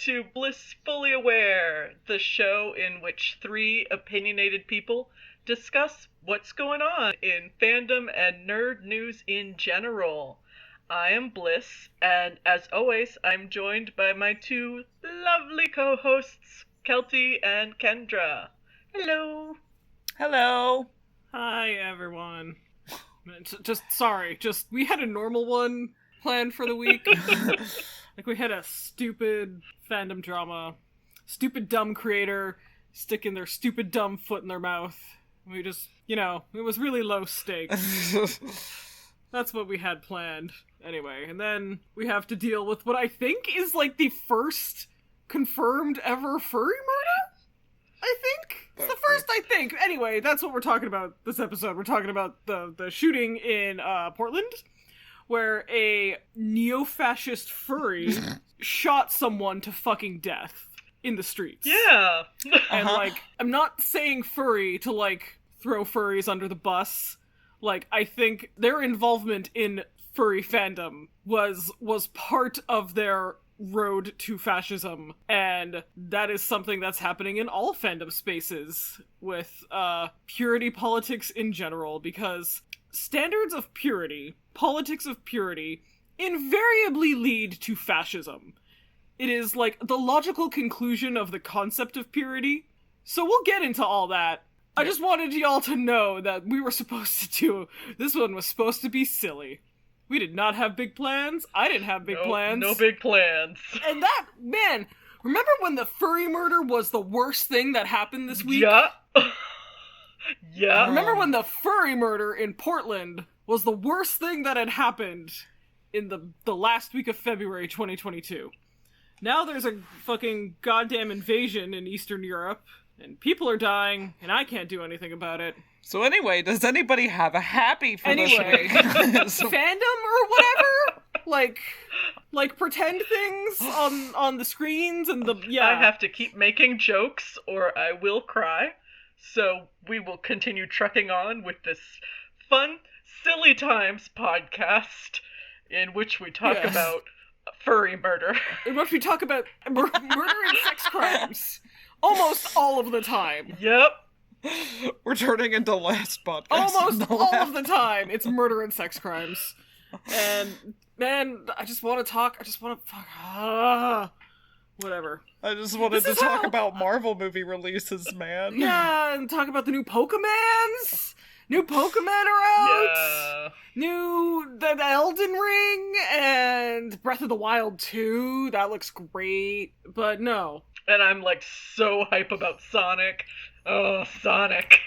to Blissfully Aware, the show in which three opinionated people discuss what's going on in fandom and nerd news in general. I am Bliss, and as always, I'm joined by my two lovely co-hosts, Kelty and Kendra. Hello. Hello. Hi, everyone. Sorry, we had a normal one planned for the week. Like, we had a stupid fandom drama, stupid dumb creator sticking their stupid dumb foot in their mouth. We just, it was really low stakes. That's what we had planned. Anyway, and then we have to deal with what I think is, like, the first confirmed ever furry murder? I think? It's the first, I think. Anyway, that's what we're talking about this episode. We're talking about the shooting in Portland, where a neo-fascist furry shot someone to fucking death in the streets. Yeah. And, I'm not saying furry to, throw furries under the bus. I think their involvement in furry fandom was part of their road to fascism, and that is something that's happening in all fandom spaces with purity politics in general, because standards of purity, politics of purity, invariably lead to fascism. It is, the logical conclusion of the concept of purity. So we'll get into all that. I just wanted y'all to know that we were supposed to this one was supposed to be silly. We did not have big plans. I didn't have big plans. No big plans. And that, man, remember when the furry murder was the worst thing that happened this week? Yeah. Yeah. Remember when the furry murder in Portland was the worst thing that had happened in the last week of February 2022? Now there's a fucking goddamn invasion in Eastern Europe, and people are dying, and I can't do anything about it. So anyway, does anybody have a happy for this week? Fandom or whatever? Like pretend things on the screens and I have to keep making jokes or I will cry. So we will continue trucking on with this fun, silly times podcast in which we talk about furry murder. In which we talk about murder and sex crimes. Almost all of the time. Yep. We're turning into last podcast. Almost all of the time, it's murder and sex crimes. And, man, I just want to talk, whatever. I just wanted to talk about Marvel movie releases, man. Yeah, and talk about the new Pokemans. New Pokemon are out. Yeah. The Elden Ring and Breath of the Wild 2. That looks great, but no. And I'm, so hype about Sonic. Oh, Sonic.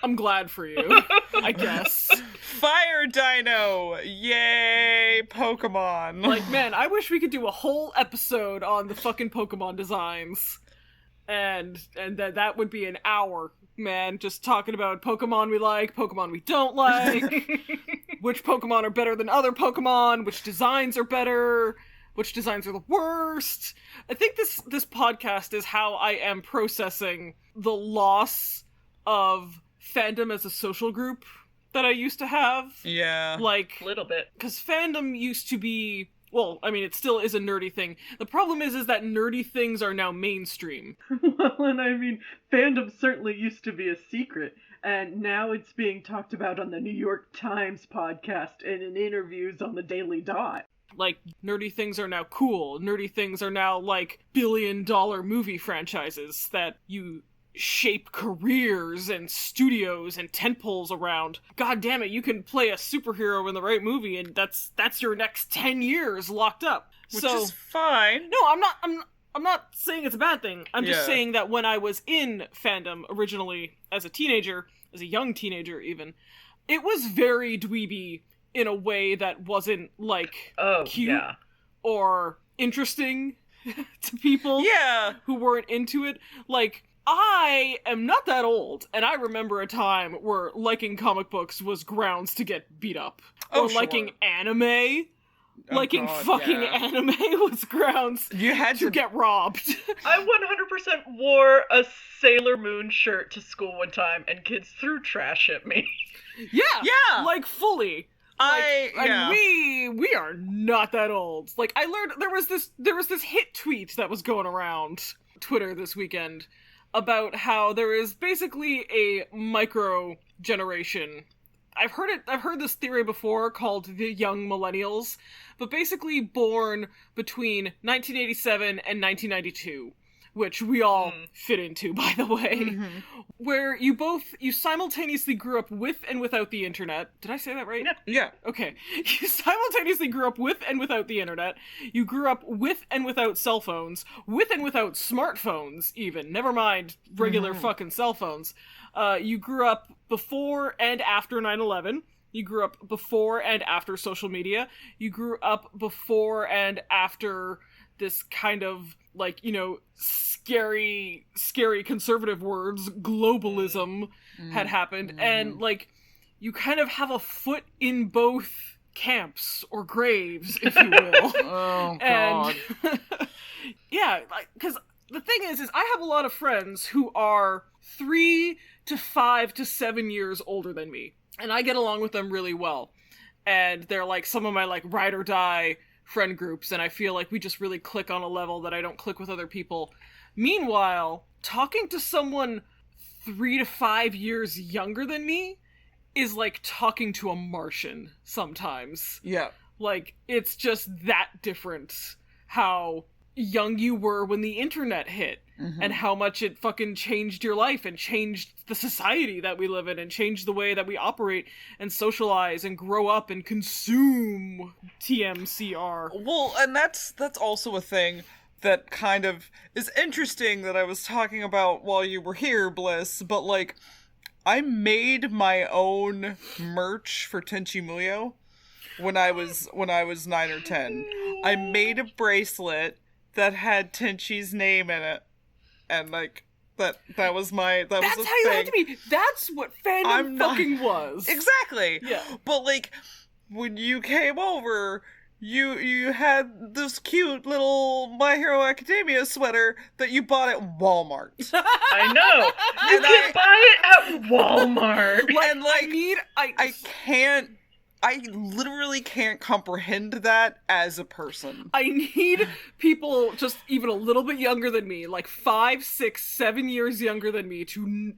I'm glad for you, I guess. Fire Dino! Yay, Pokemon. Man, I wish we could do a whole episode on the fucking Pokemon designs. And that would be an hour, man, just talking about Pokemon we like, Pokemon we don't like, which Pokemon are better than other Pokemon, which designs are better, which designs are the worst. I think this podcast is how I am processing the loss of fandom as a social group that I used to have. Yeah. A little bit. Because fandom used to be, well, I mean, it still is a nerdy thing. The problem is that nerdy things are now mainstream. Well, and I mean, fandom certainly used to be a secret, and now it's being talked about on the New York Times podcast and in interviews on the Daily Dot. Nerdy things are now cool. Nerdy things are now, billion-dollar movie franchises that you shape careers and studios and tentpoles around. God damn it, you can play a superhero in the right movie and that's your next 10 years locked up. Which is fine. No, I'm not saying it's a bad thing. I'm just saying that when I was in fandom originally as a teenager, as a young teenager even, it was very dweeby in a way that wasn't cute or interesting to people who weren't into it. I am not that old, and I remember a time where liking comic books was grounds to get beat up. Or liking anime. Anime was grounds to get robbed. I 100% wore a Sailor Moon shirt to school one time, and kids threw trash at me. Yeah! Fully. And we are not that old. Like, I learned there was this hit tweet that was going around Twitter this weekend about how there is basically a micro generation. I've heard this theory before called the young millennials, but basically born between 1987 and 1992, which we all fit into, by the way, where you simultaneously grew up with and without the internet. Did I say that right? Yeah. Okay. You simultaneously grew up with and without the internet. You grew up with and without cell phones, with and without smartphones, even. Never mind regular fucking cell phones. You grew up before and after 9/11. You grew up before and after social media. You grew up before and after this kind of, like, you know, scary conservative words, globalism had happened. And, like, you kind of have a foot in both camps, or graves, if you will. Oh, God. And, yeah, because the thing is I have a lot of friends who are 3 to 5 to 7 years older than me. And I get along with them really well. And they're, like, some of my, like, ride or die friend groups, and I feel like we just really click on a level that I don't click with other people. Meanwhile, talking to someone 3 to 5 years younger than me is like talking to a Martian sometimes. Yeah. Like, it's just that different how young you were when the internet hit, and how much it fucking changed your life and changed the society that we live in and changed the way that we operate and socialize and grow up and consume TMCR. Well, and that's also a thing that kind of is interesting that I was talking about while you were here, Bliss, but, like, I made my own merch for Tenchi Muyo when I was 9 or 10. I made a bracelet that had Tenchi's name in it. And, like, that was my, that That's was a how you thing. have to be. That's what fandom fucking was. Exactly. Yeah. But, like, when you came over, you had this cute little My Hero Academia sweater that you bought at Walmart. I know. You can buy it at Walmart. And, like, I literally can't comprehend that as a person. I need people just even a little bit younger than me, like 5, 6, 7 years younger than me, to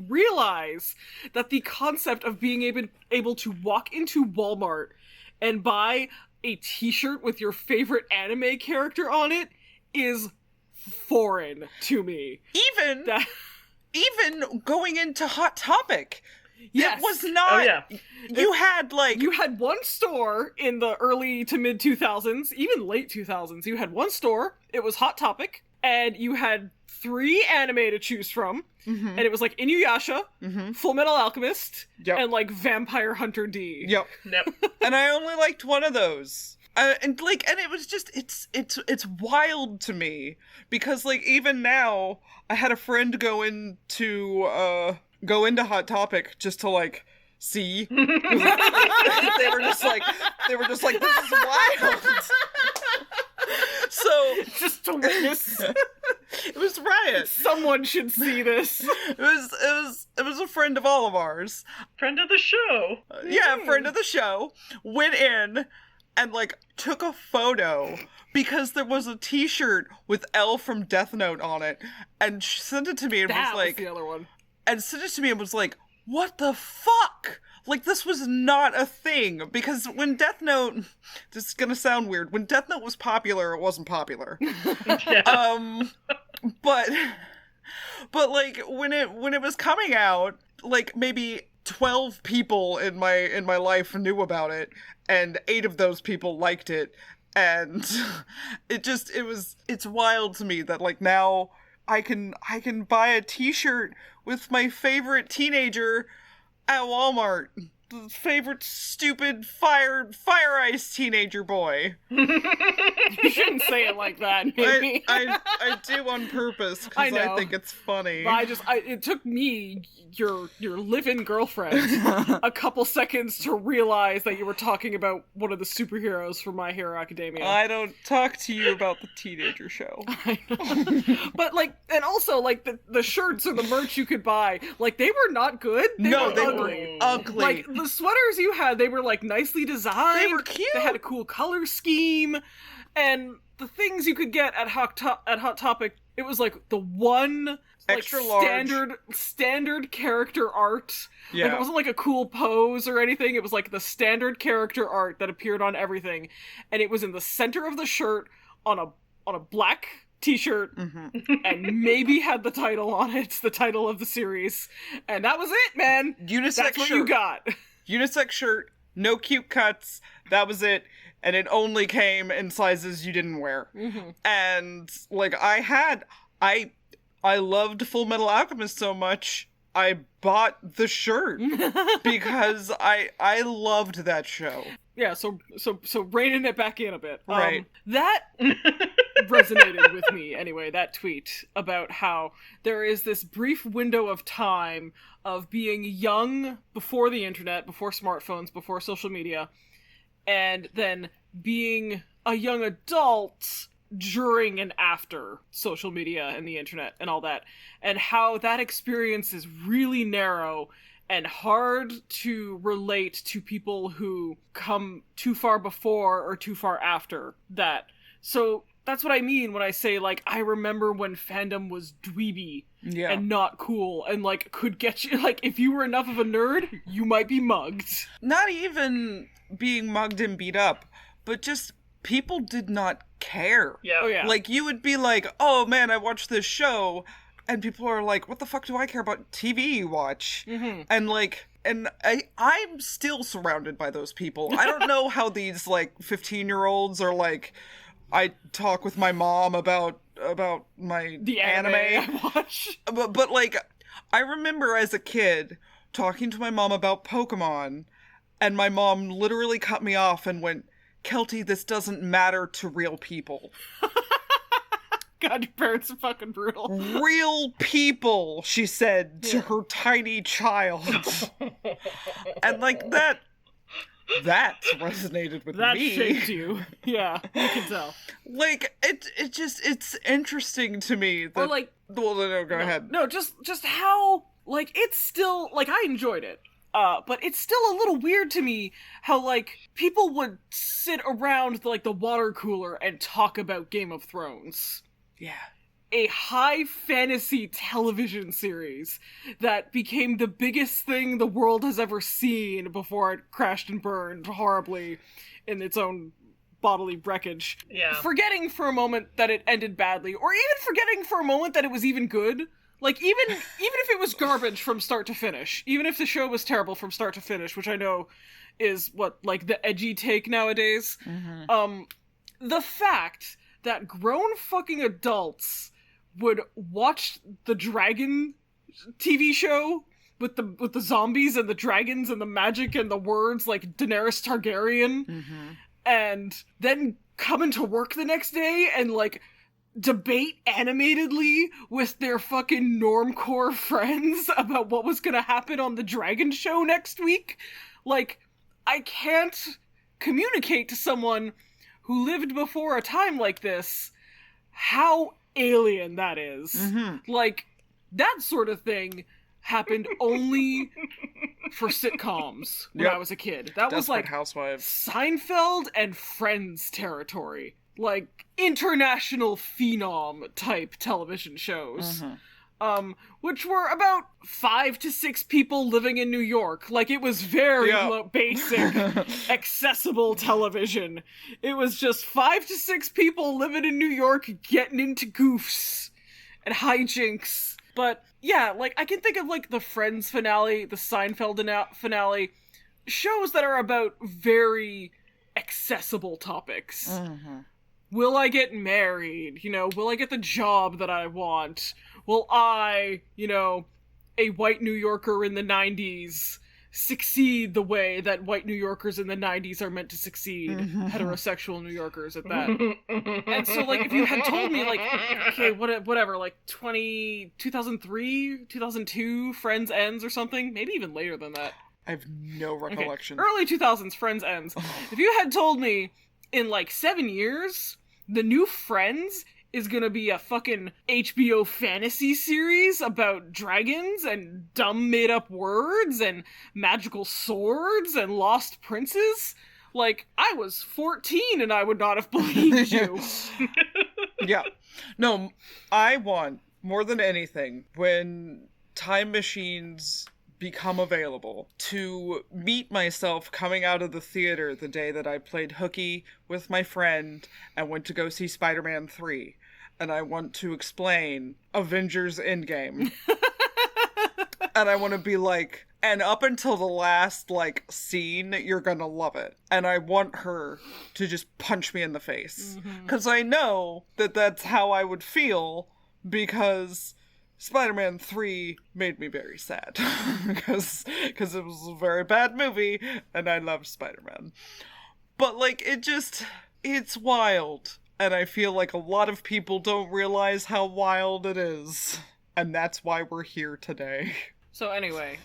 realize that the concept of being able to walk into Walmart and buy a t-shirt with your favorite anime character on it is foreign to me. Even going into Hot Topic. Yes. It was not. Oh, yeah. You had one store in the early to mid 2000s, even late 2000s. You had one store. It was Hot Topic, and you had 3 anime to choose from. And it was like Inuyasha, Full Metal Alchemist, and like Vampire Hunter D. Yep. And I only liked one of those. And it was just, it's wild to me because, like, even now I had a friend go into Hot Topic just to, like, see. they were just like, this is wild. So just to witness. It was riot. Someone should see this. It was a friend of all of ours. Friend of the show. Yeah, friend of the show. Went in and, like, took a photo because there was a t-shirt with L from Death Note on it, and she sent it to me and that was like, was the other one. And sent it to me and was like, what the fuck? Like, this was not a thing. Because when Death Note, this is gonna sound weird, when Death Note was popular, it wasn't popular. But like, when it was coming out, like, maybe 12 people in my life knew about it, and 8 of those people liked it, and it's wild to me that, like, now I can buy a t-shirt with my favorite teenager at Walmart. The favorite stupid fire ice teenager boy. You shouldn't say it like that, maybe. I do on purpose because I think it's funny. But it took me, your live-in girlfriend, a couple seconds to realize that you were talking about one of the superheroes from My Hero Academia. I don't talk to you about the teenager show. I know. But, like, and also, like, the shirts or the merch you could buy, like, they were not good. They were ugly. Were ugly. Like, the sweaters you had, they were like nicely designed. They were cute. They had a cool color scheme, and the things you could get at Hot Topic, it was like the one Extra like large. standard character art. Yeah. Like, it wasn't like a cool pose or anything. It was like the standard character art that appeared on everything, and it was in the center of the shirt on a black t-shirt, and maybe had the title on it, the title of the series, and that was it, man. Unisex That's what shirt. you got. Unisex shirt, no cute cuts. That was it. And it only came in sizes you didn't wear. And like I loved Full Metal Alchemist so much, I bought the shirt because I loved that show. Yeah, so reining it back in a bit. Right. That resonated with me anyway, that tweet about how there is this brief window of time of being young before the internet, before smartphones, before social media, and then being a young adult during and after social media and the internet and all that, and how that experience is really narrow and hard to relate to people who come too far before or too far after that. So that's what I mean when I say, like, I remember when fandom was dweeby and not cool and, like, could get you, like, if you were enough of a nerd, you might be mugged. Not even being mugged and beat up, but just people did not care. Yeah. Oh, yeah. Like, you would be like, oh man, I watched this show, and people are like, what the fuck do I care about TV you watch? And like, and I'm still surrounded by those people. I don't know how these like 15-year-olds are like, I talk with my mom about my The anime I watch. but like, I remember as a kid talking to my mom about Pokemon, and my mom literally cut me off and went, Kelty, this doesn't matter to real people. God, your parents are fucking brutal. Real people, she said to her tiny child. And like that resonated with That me. shaped you. Yeah, you can tell. Like, it's interesting to me that... Or like... Well, no, go ahead. No, just how, like, it's still, like, I enjoyed it. But it's still a little weird to me how, like, people would sit around, like, the water cooler and talk about Game of Thrones. Yeah. A high fantasy television series that became the biggest thing the world has ever seen before it crashed and burned horribly in its own bodily wreckage. Yeah. Forgetting for a moment that it ended badly, or even forgetting for a moment that it was even good. Like, even if it was garbage from start to finish, even if the show was terrible from start to finish, which I know is what, like, the edgy take nowadays, the fact that grown fucking adults would watch the Dragon TV show with the zombies and the dragons and the magic and the words like Daenerys Targaryen, and then come into work the next day and, like, debate animatedly with their fucking normcore friends about what was gonna happen on the Dragon show next week. Like, I can't communicate to someone who lived before a time like this how alien that is. Like, that sort of thing happened only for sitcoms when I was a kid. That was like Housewives. Seinfeld and Friends territory. Like, international phenom type television shows. Which were about 5 to 6 people living in New York. Like, it was very basic, accessible television. It was just 5 to 6 people living in New York getting into goofs and hijinks. But, yeah, like, I can think of, like, the Friends finale, the Seinfeld finale, shows that are about very accessible topics. Will I get married? You know, will I get the job that I want? Will I, you know, a white New Yorker in the 90s, succeed the way that white New Yorkers in the 90s are meant to succeed? Heterosexual New Yorkers at that. And so, like, if you had told me, like, okay, whatever, like, 2003, 2002, Friends ends or something, maybe even later than that. I have no recollection. Okay. Early 2000s, Friends ends. If you had told me in, like, 7 years, the new Friends is gonna be a fucking HBO fantasy series about dragons and dumb made-up words and magical swords and lost princes? Like, I was 14 and I would not have believed you. Yeah. No, I want, more than anything, when time machines become available, to meet myself coming out of the theater the day that I played hooky with my friend and went to go see Spider-Man 3. And I want to explain Avengers Endgame. And I want to be like, and up until the last, like, scene, you're gonna love it. And I want her to just punch me in the face. Because I know that that's how I would feel, because Spider-Man 3 made me very sad. Because it was a very bad movie, and I loved Spider-Man. But, like, it's wild. And I feel like a lot of people don't realize how wild it is. And that's why we're here today. So anyway,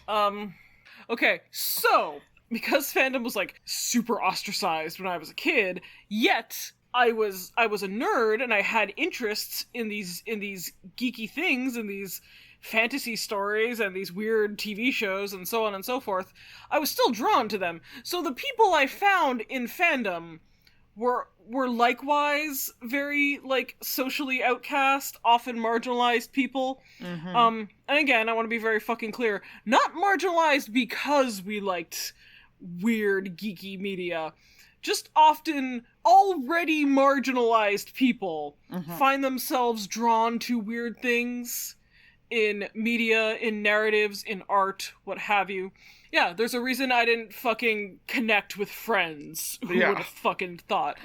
okay, so, because fandom was, like, super ostracized when I was a kid, yet I was a nerd and I had interests in these geeky things and these fantasy stories and these weird TV shows and so on and so forth, I was still drawn to them. So the people I found in fandom were likewise very, like, socially outcast, often marginalized people. And again, I want to be very fucking clear, not marginalized because we liked weird, geeky media. Just often already marginalized people find themselves drawn to weird things in media, in narratives, in art, what have you. Yeah, there's a reason I didn't fucking connect with friends. Who would have fucking thought?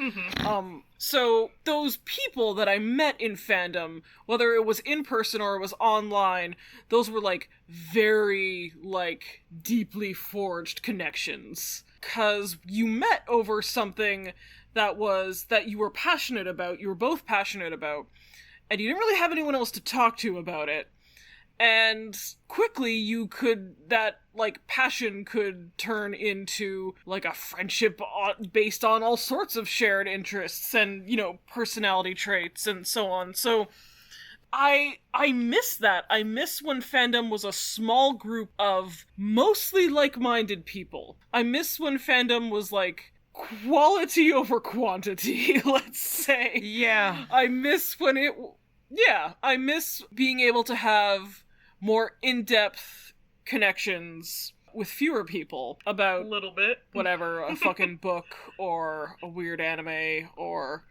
So those people that I met in fandom, whether it was in person or it was online, those were, like, very, like, deeply forged connections. 'Cause you met over something that you were passionate about, you were both passionate about, and you didn't really have anyone else to talk to about it. And quickly that, like, passion could turn into, like, a friendship based on all sorts of shared interests and, you know, personality traits and so on. So I miss that. I miss when fandom was a small group of mostly like-minded people. I miss when fandom was, like, quality over quantity, let's say. Yeah. I miss being able to have more in-depth connections with fewer people about A little bit. whatever, a fucking book or a weird anime or,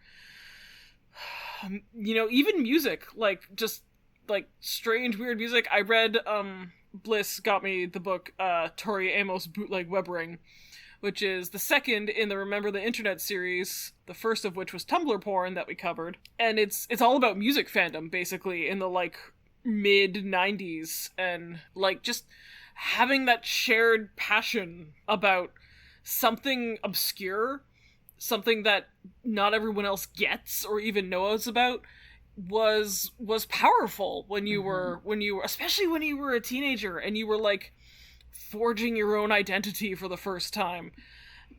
you know, even music, like, just, like, strange, weird music. I read, Bliss got me the book, Tori Amos Bootleg Web Ring, which is the second in the Remember the Internet series, the first of which was Tumblr porn that we covered. And it's all about music fandom, basically, in the, like, mid-90s, and, like, just having that shared passion about something obscure, something that not everyone else gets or even knows about, was powerful when you were especially when you were a teenager and you were, like, forging your own identity for the first time.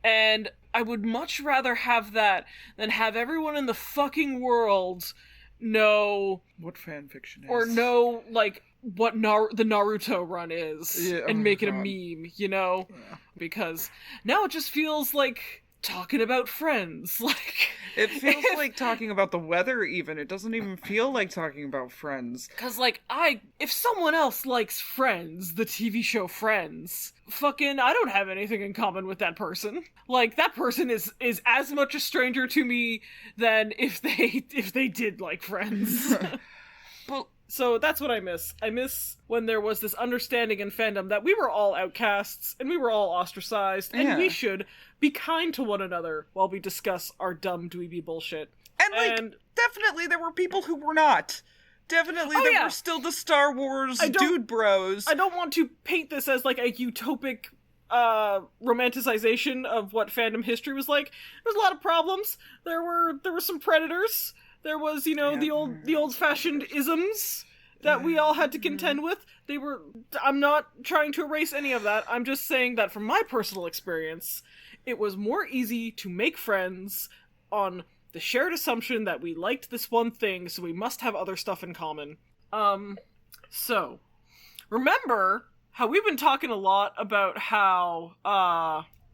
And I would much rather have that than have everyone in the fucking world know what fanfiction is. Or know, like, what the Naruto run is, and make it a meme, you know? Yeah. Because now it just feels like talking about friends. Like, it feels like talking about the weather, even. It doesn't even feel like talking about Friends. Because, like, if someone else likes Friends, the TV show Friends, fucking, I don't have anything in common with that person. Like, that person is as much a stranger to me than if they did like Friends. But so that's what I miss. I miss when there was this understanding in fandom that we were all outcasts and we were all ostracized, and we should be kind to one another while we discuss our dumb dweeby bullshit. And definitely there were people who were not. Definitely there were still the Star Wars dude bros. I don't want to paint this as, like, a utopic romanticization of what fandom history was like. There's a lot of problems. There were some predators. There was, you know, the old-fashioned isms that we all had to contend with. I'm not trying to erase any of that. I'm just saying that from my personal experience, it was more easy to make friends on the shared assumption that we liked this one thing, so we must have other stuff in common. So, remember how we've been talking a lot about how,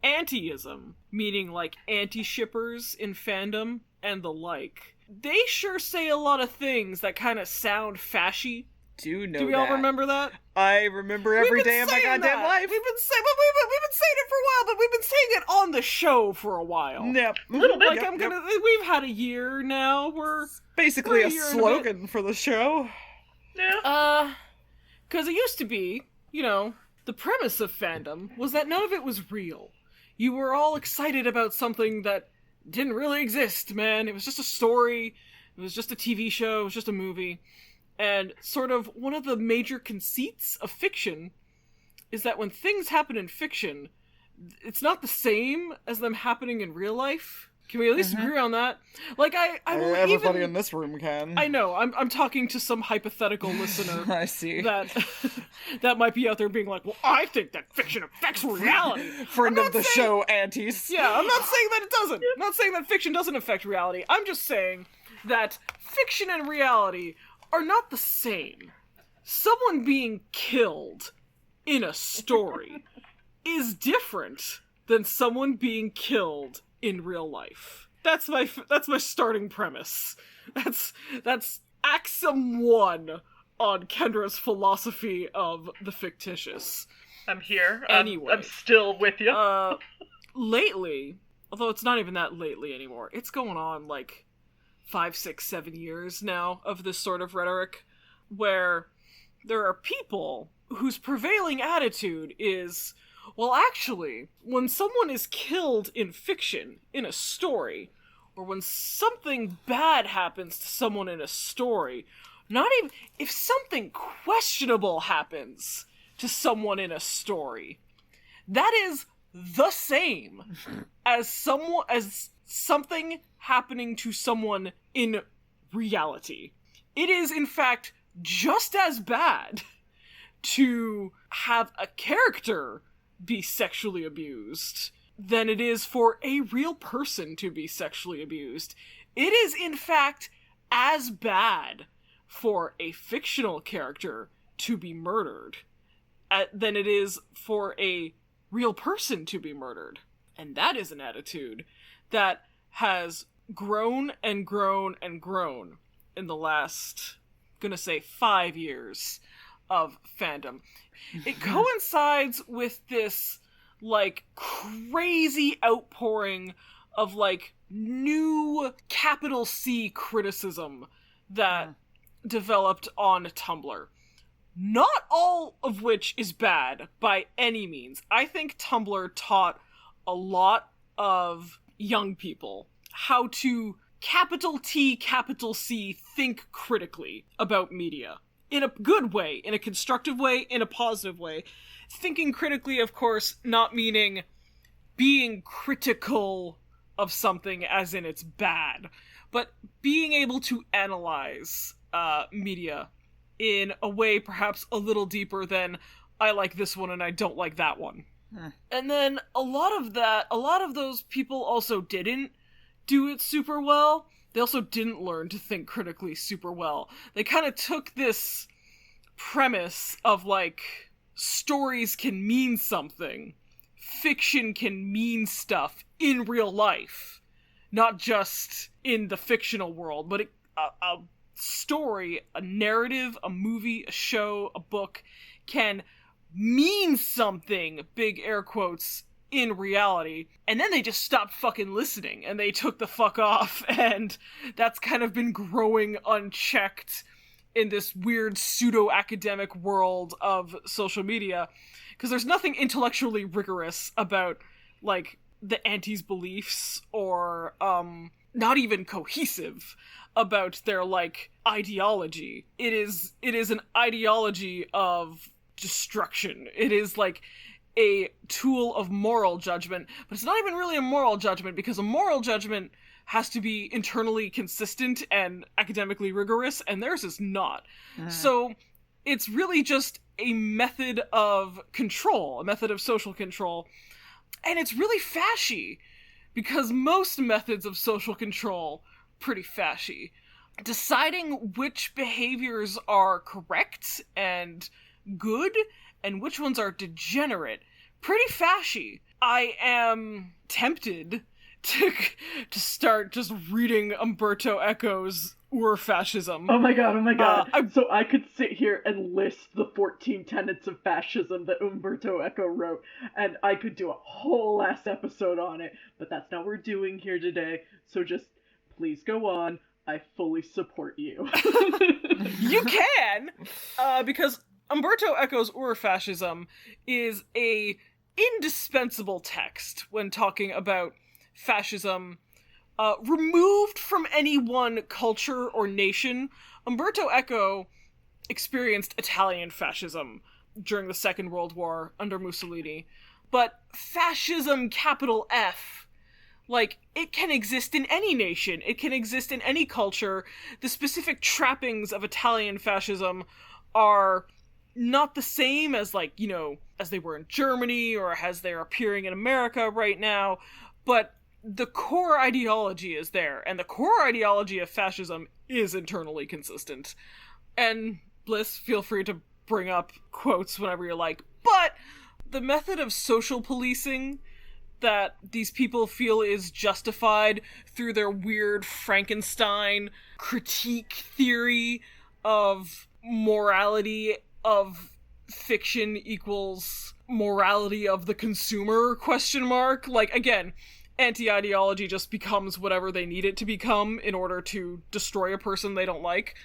antiism, meaning, like, anti-shippers in fandom and the like, they sure say a lot of things that kind of sound fashy. Do we all remember that? I remember every day of my goddamn life. We've been saying it for a while, but we've been saying it on the show for a while. Yep. A little bit. Like, we've had a year now. We're basically a a slogan for the show. Yeah. Because it used to be, you know, the premise of fandom was that none of it was real. You were all excited about something that didn't really exist, man. It was just a story. It was just a TV show. It was just a movie. And sort of one of the major conceits of fiction is that when things happen in fiction, it's not the same as them happening in real life. Can we at least agree on that? Like, I will everybody in this room can. I know, I'm talking to some hypothetical listener. I see. That might be out there being like, well, I think that fiction affects reality. Friend of the show, antis. Yeah, I'm not saying that it doesn't. I'm not saying that fiction doesn't affect reality. I'm just saying that fiction and reality are not the same. Someone being killed in a story is different than someone being killed in real life. That's my starting premise. That's axiom 1 on Kendra's philosophy of the fictitious. I'm here. Anyway. I'm still with you. Lately, although it's not even that lately anymore, it's going on like 5, 6, 7 years now of this sort of rhetoric where there are people whose prevailing attitude is, well, actually, when someone is killed in fiction, in a story, or when something bad happens to someone in a story, not even if something questionable happens to someone in a story, that is the same as something happening to someone in reality. It is, in fact, just as bad to have a character be sexually abused than it is for a real person to be sexually abused. It is, in fact, as bad for a fictional character to be murdered than it is for a real person to be murdered. And that is an attitude that has grown and grown and grown in the last, gonna say, 5 years of fandom. It coincides with this, like, crazy outpouring of, like, new capital C criticism that developed on Tumblr. Not all of which is bad by any means. I think Tumblr taught a lot of young people how to capital T, capital C, think critically about media. In a good way, in a constructive way, in a positive way. Thinking critically, of course, not meaning being critical of something as in it's bad, but being able to analyze media in a way perhaps a little deeper than I like this one and I don't like that one. And then a lot of those people also didn't do it super well. They also didn't learn to think critically super well. They kind of took this premise of, like, stories can mean something. Fiction can mean stuff in real life. Not just in the fictional world, but a story, a narrative, a movie, a show, a book can mean something, big air quotes, in reality, and then they just stopped fucking listening, and they took the fuck off, and that's kind of been growing unchecked in this weird pseudo-academic world of social media, because there's nothing intellectually rigorous about, like, the anti's beliefs, or, not even cohesive about their, like, ideology. It is an ideology of destruction. It is, like, a tool of moral judgment, but it's not even really a moral judgment, because a moral judgment has to be internally consistent and academically rigorous, and theirs is not. So it's really just a method of control, a method of social control, and it's really fashy, because most methods of social control, pretty fashy. Deciding which behaviors are correct and good, and which ones are degenerate, pretty fashy. I am tempted to start just reading Umberto Eco's Ur-Fascism. Oh my god. So I could sit here and list the 14 tenets of fascism that Umberto Eco wrote, and I could do a whole last episode on it, but that's not what we're doing here today, so just please go on. I fully support you. You can! Because Umberto Eco's Ur-Fascism is a indispensable text when talking about fascism, removed from any one culture or nation. Umberto Eco experienced Italian fascism during the Second World War under Mussolini, but fascism, capital F, like, it can exist in any nation, it can exist in any culture. The specific trappings of Italian fascism are not the same as, like, you know, as they were in Germany or as they're appearing in America right now, but the core ideology is there, and the core ideology of fascism is internally consistent. And Bliss, feel free to bring up quotes whenever you like, but the method of social policing that these people feel is justified through their weird Frankenstein critique theory of morality of fiction equals morality of the consumer, ? Like, again, anti-ideology just becomes whatever they need it to become in order to destroy a person they don't like.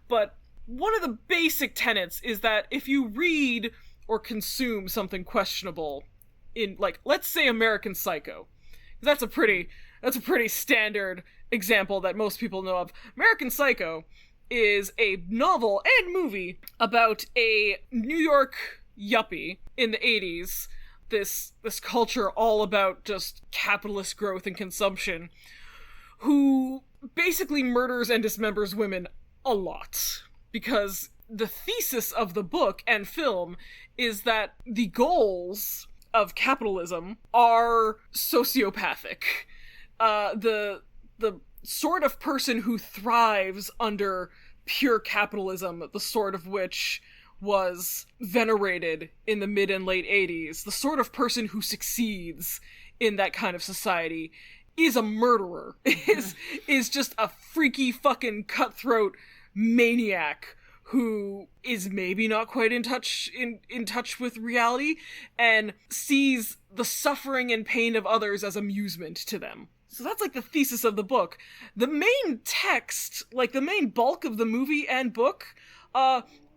But one of the basic tenets is that if you read or consume something questionable in, like, let's say American Psycho, that's a pretty standard example that most people know of. American Psycho is a novel and movie about a New York yuppie in the 80s, this culture all about just capitalist growth and consumption, who basically murders and dismembers women a lot. Because the thesis of the book and film is that the goals of capitalism are sociopathic. The sort of person who thrives under pure capitalism, the sort of which was venerated in the mid and late 80s, the sort of person who succeeds in that kind of society is a murderer, is just a freaky fucking cutthroat maniac who is maybe not quite in touch with reality and sees the suffering and pain of others as amusement to them. So that's like the thesis of the book. The main text, like the main bulk of the movie and book,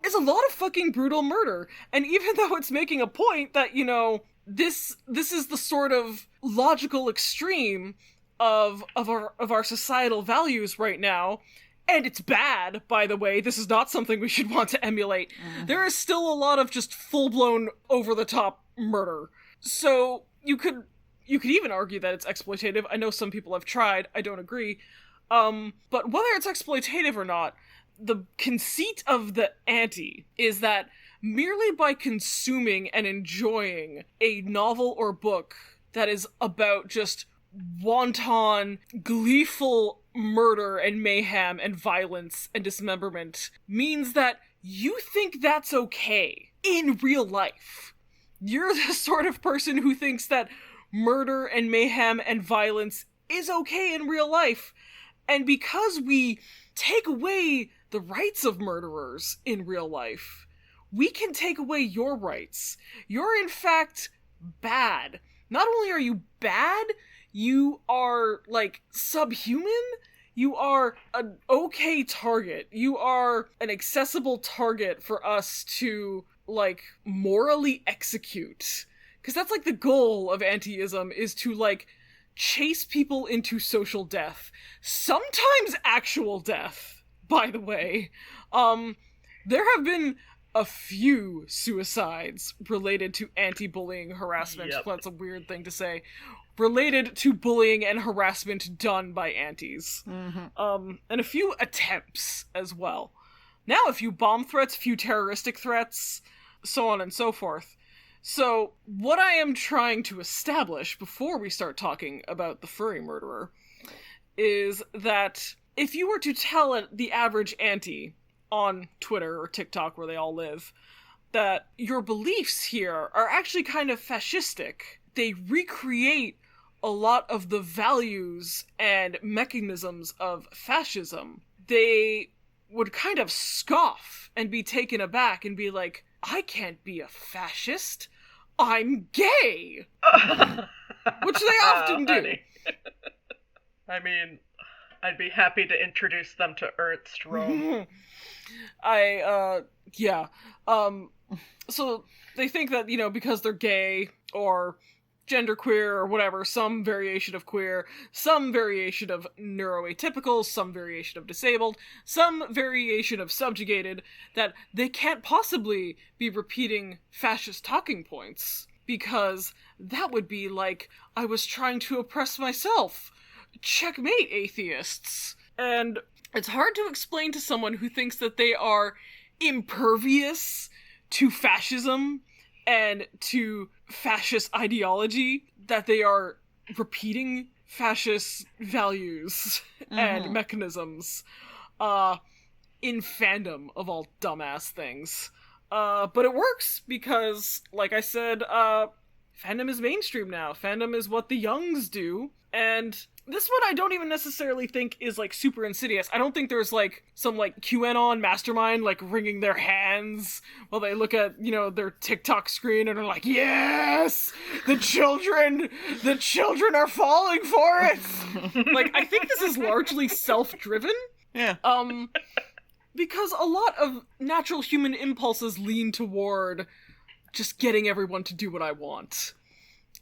is a lot of fucking brutal murder. And even though it's making a point that, you know, this is the sort of logical extreme of our societal values right now, and it's bad, by the way, this is not something we should want to emulate, there is still a lot of just full-blown over-the-top murder. So you could even argue that it's exploitative. I know some people have tried, I don't agree. But whether it's exploitative or not, the conceit of the ante is that merely by consuming and enjoying a novel or book that is about just wanton, gleeful murder and mayhem and violence and dismemberment means that you think that's okay in real life. You're the sort of person who thinks that murder and mayhem and violence is okay in real life. And because we take away the rights of murderers in real life, we can take away your rights. You're in fact bad. Not only are you bad, you are, like, subhuman. You are an okay target. You are an accessible target for us to, like, morally execute. Because that's, like, the goal of anti-ism, is to, like, chase people into social death. Sometimes actual death, by the way. There have been a few suicides related to anti-bullying harassment. Yep. That's a weird thing to say. Related to bullying and harassment done by antis. And a few attempts as well. Now a few bomb threats, few terroristic threats, so on and so forth. So, what I am trying to establish before we start talking about the furry murderer is that if you were to tell the average auntie on Twitter or TikTok, where they all live, that your beliefs here are actually kind of fascistic, they recreate a lot of the values and mechanisms of fascism, they would kind of scoff and be taken aback and be like, I can't be a fascist. I'm gay! Which they often do. Honey. I mean, I'd be happy to introduce them to Ernst Rome. Yeah. So they think that, because they're gay, or genderqueer, or whatever, some variation of queer, some variation of neuroatypical, some variation of disabled, some variation of subjugated, that they can't possibly be repeating fascist talking points, because that would be like, I was trying to oppress myself. Checkmate, atheists. And it's hard to explain to someone who thinks that they are impervious to fascism and to fascist ideology, that they are repeating fascist values and mechanisms in fandom, of all dumbass things. But it works because, like I said, fandom is mainstream now. Fandom is what the youngs do, and this one I don't even necessarily think is, like, super insidious. I don't think there's, like, some, like, QAnon mastermind, like, wringing their hands while they look at, their TikTok screen and are like, yes! The children are falling for it! Like, I think this is largely self-driven. Yeah. Because a lot of natural human impulses lean toward just getting everyone to do what I want.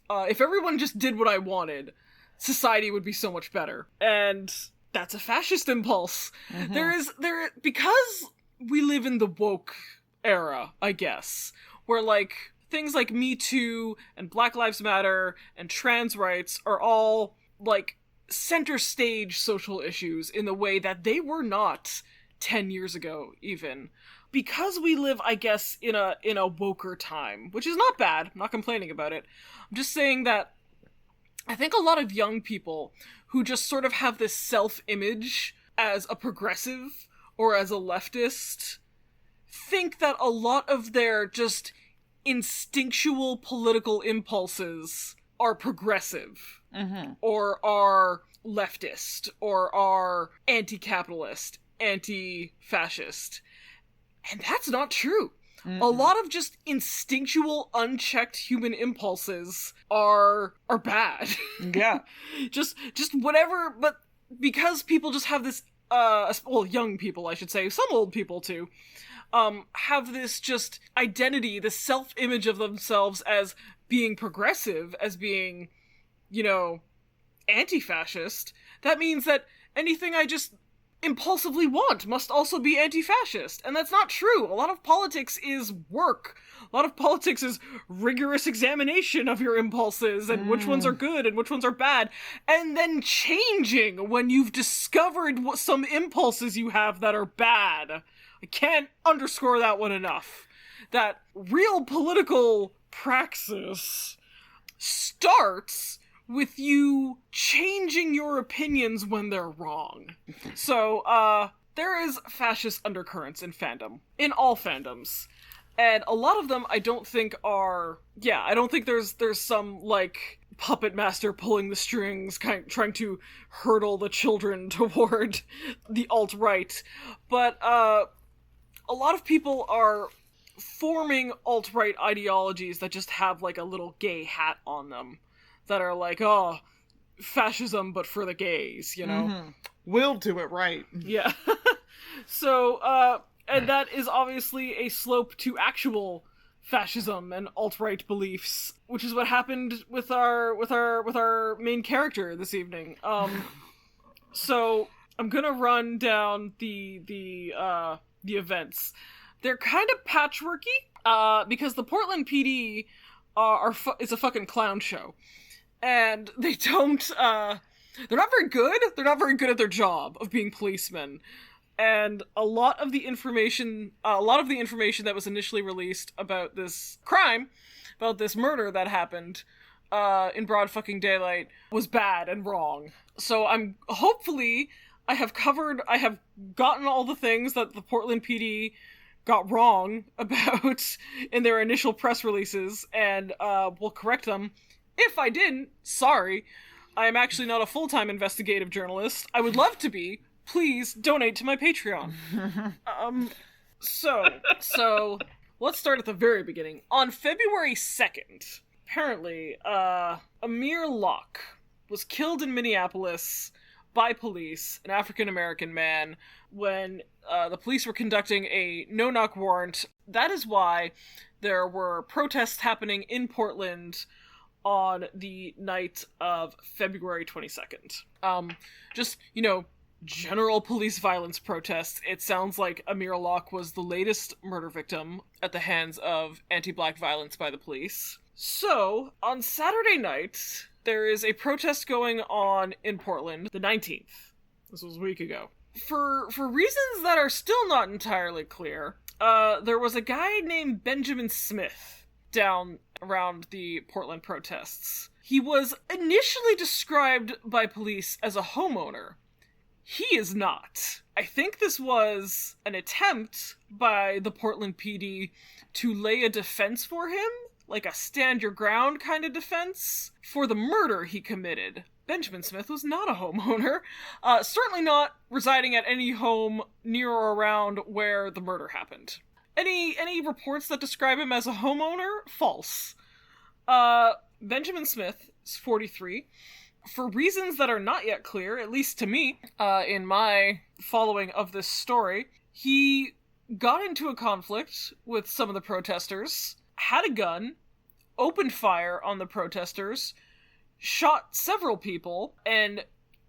If everyone just did what I wanted, society would be so much better. And that's a fascist impulse. Because we live in the woke era, I guess, where, like, things like Me Too and Black Lives Matter and trans rights are all, like, center stage social issues in the way that they were not 10 years ago, even. Because we live, I guess, in a woker time, which is not bad. I'm not complaining about it. I'm just saying that I think a lot of young people who just sort of have this self-image as a progressive or as a leftist think that a lot of their just instinctual political impulses are progressive, or are leftist, or are anti-capitalist, anti-fascist. And that's not true. A lot of just instinctual, unchecked human impulses are bad. Yeah. just whatever, but because people just have this, young people, I should say, some old people too, have this just identity, this self-image of themselves as being progressive, as being, anti-fascist, that means that anything I just impulsively want must also be anti-fascist. And that's not true. A lot of politics is work. A lot of politics is rigorous examination of your impulses and which ones are good and which ones are bad, and then changing when you've discovered what some impulses you have that are bad. I can't underscore that one enough. That real political praxis starts with you changing your opinions when they're wrong. So, there is fascist undercurrents in fandom. In all fandoms. And a lot of them I don't think are... Yeah, I don't think there's some, like, puppet master pulling the strings, trying to hurdle the children toward the alt-right. But, a lot of people are forming alt-right ideologies that just have, like, a little gay hat on them. That are like, oh, fascism, but for the gays, We'll do it right. Yeah. So, and that is obviously a slope to actual fascism and alt-right beliefs, which is what happened with our main character this evening. So I'm gonna run down the events. They're kind of patchworky, because the Portland PD is a fucking clown show. And they don't, they're not very good. They're not very good at their job of being policemen. and a lot of the information that was initially released about this crime, about this murder that happened in broad fucking daylight, was bad and wrong. So hopefully I have gotten all the things that the Portland PD got wrong about in their initial press releases, and will correct them. If I didn't, sorry. I am actually not a full-time investigative journalist. I would love to be. Please donate to my Patreon. So let's start at the very beginning. On February 2nd, apparently, Amir Locke was killed in Minneapolis by police, an African-American man, when the police were conducting a no-knock warrant. That is why there were protests happening in Portland on the night of February 22nd. General police violence protests. It sounds like Amir Locke was the latest murder victim at the hands of anti-black violence by the police. So, on Saturday night, there is a protest going on in Portland, the 19th. This was a week ago. For reasons that are still not entirely clear, there was a guy named Benjamin Smith down around the Portland protests. He was initially described by police as a homeowner. He is not. I think this was an attempt by the Portland PD to lay a defense for him, like a stand your ground kind of defense, for the murder he committed. Benjamin Smith was not a homeowner, certainly not residing at any home near or around where the murder happened. Any reports that describe him as a homeowner? False. Benjamin Smith is 43. For reasons that are not yet clear, at least to me, in my following of this story, he got into a conflict with some of the protesters, had a gun, opened fire on the protesters, shot several people, and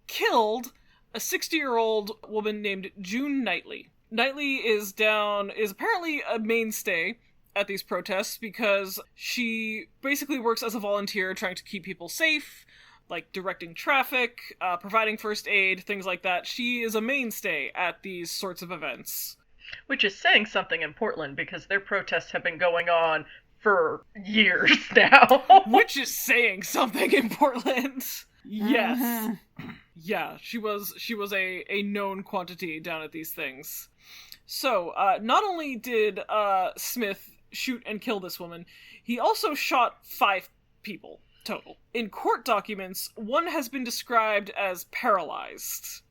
killed a 60-year-old woman named June Knightley. Knightley is apparently a mainstay at these protests because she basically works as a volunteer trying to keep people safe, like directing traffic, providing first aid, things like that. She is a mainstay at these sorts of events. Which is saying something in Portland, because their protests have been going on for years now. Which is saying something in Portland. Yes. Mm-hmm. Yeah, she was a known quantity down at these things. So, not only did Smith shoot and kill this woman, he also shot 5 people total. In court documents, one has been described as paralyzed.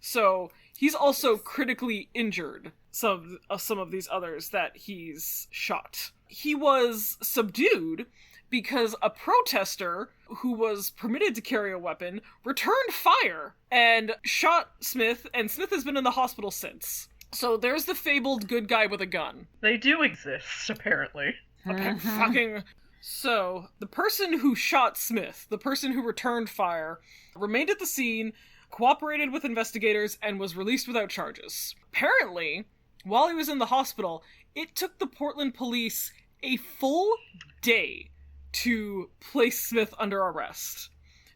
So, he's also critically injured some of these others that he's shot. He was subdued because a protester who was permitted to carry a weapon returned fire and shot Smith, and Smith has been in the hospital since. So there's the fabled good guy with a gun. They do exist, apparently. So, the person who shot Smith, the person who returned fire, remained at the scene, cooperated with investigators, and was released without charges. Apparently, while he was in the hospital, it took the Portland police a full day to place Smith under arrest.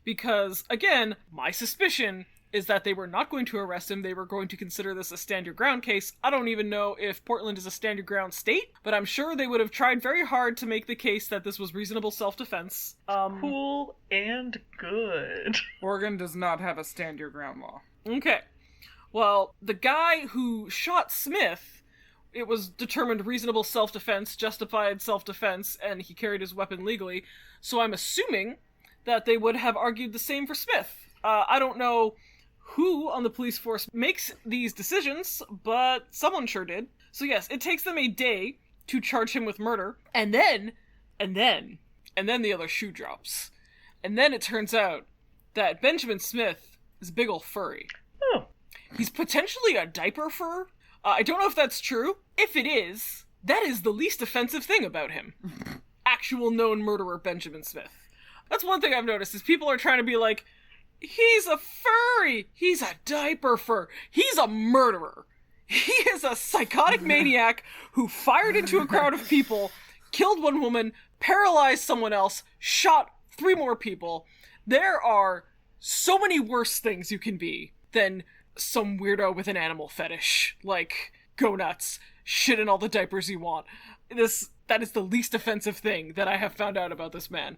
Because, again, my suspicion is that they were not going to arrest him. They were going to consider this a stand your ground case. I don't even know if Portland is a stand your ground state, but I'm sure they would have tried very hard to make the case that this was reasonable self-defense. Cool and good. Oregon does not have a stand your ground law. Okay. Well, the guy who shot Smith, it was determined reasonable self-defense, justified self-defense, and he carried his weapon legally, so I'm assuming that they would have argued the same for Smith. I don't know who on the police force makes these decisions, but someone sure did. So yes, it takes them a day to charge him with murder, and then the other shoe drops. And then it turns out that Benjamin Smith is a big ol' furry. Oh. He's potentially a diaper fur. I don't know if that's true. If it is, that is the least offensive thing about him. Actual known murderer Benjamin Smith. That's one thing I've noticed, is people are trying to be like, he's a furry! He's a diaper fur! He's a murderer! He is a psychotic maniac who fired into a crowd of people, killed one woman, paralyzed someone else, shot 3 more people. There are so many worse things you can be than some weirdo with an animal fetish. Like, go nuts. Shit in all the diapers you want. That is the least offensive thing that I have found out about this man.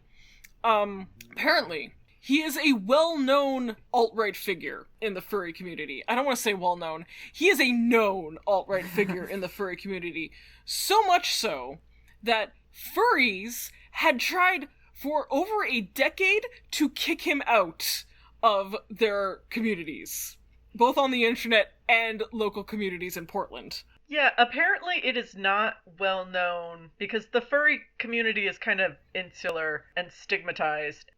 Apparently, he is a well-known alt-right figure in the furry community. I don't want to say well-known. He is a known alt-right figure in the furry community. So much so that furries had tried for over a decade to kick him out of their communities, both on the internet and local communities in Portland. Yeah, apparently it is not well known because the furry community is kind of insular and stigmatized.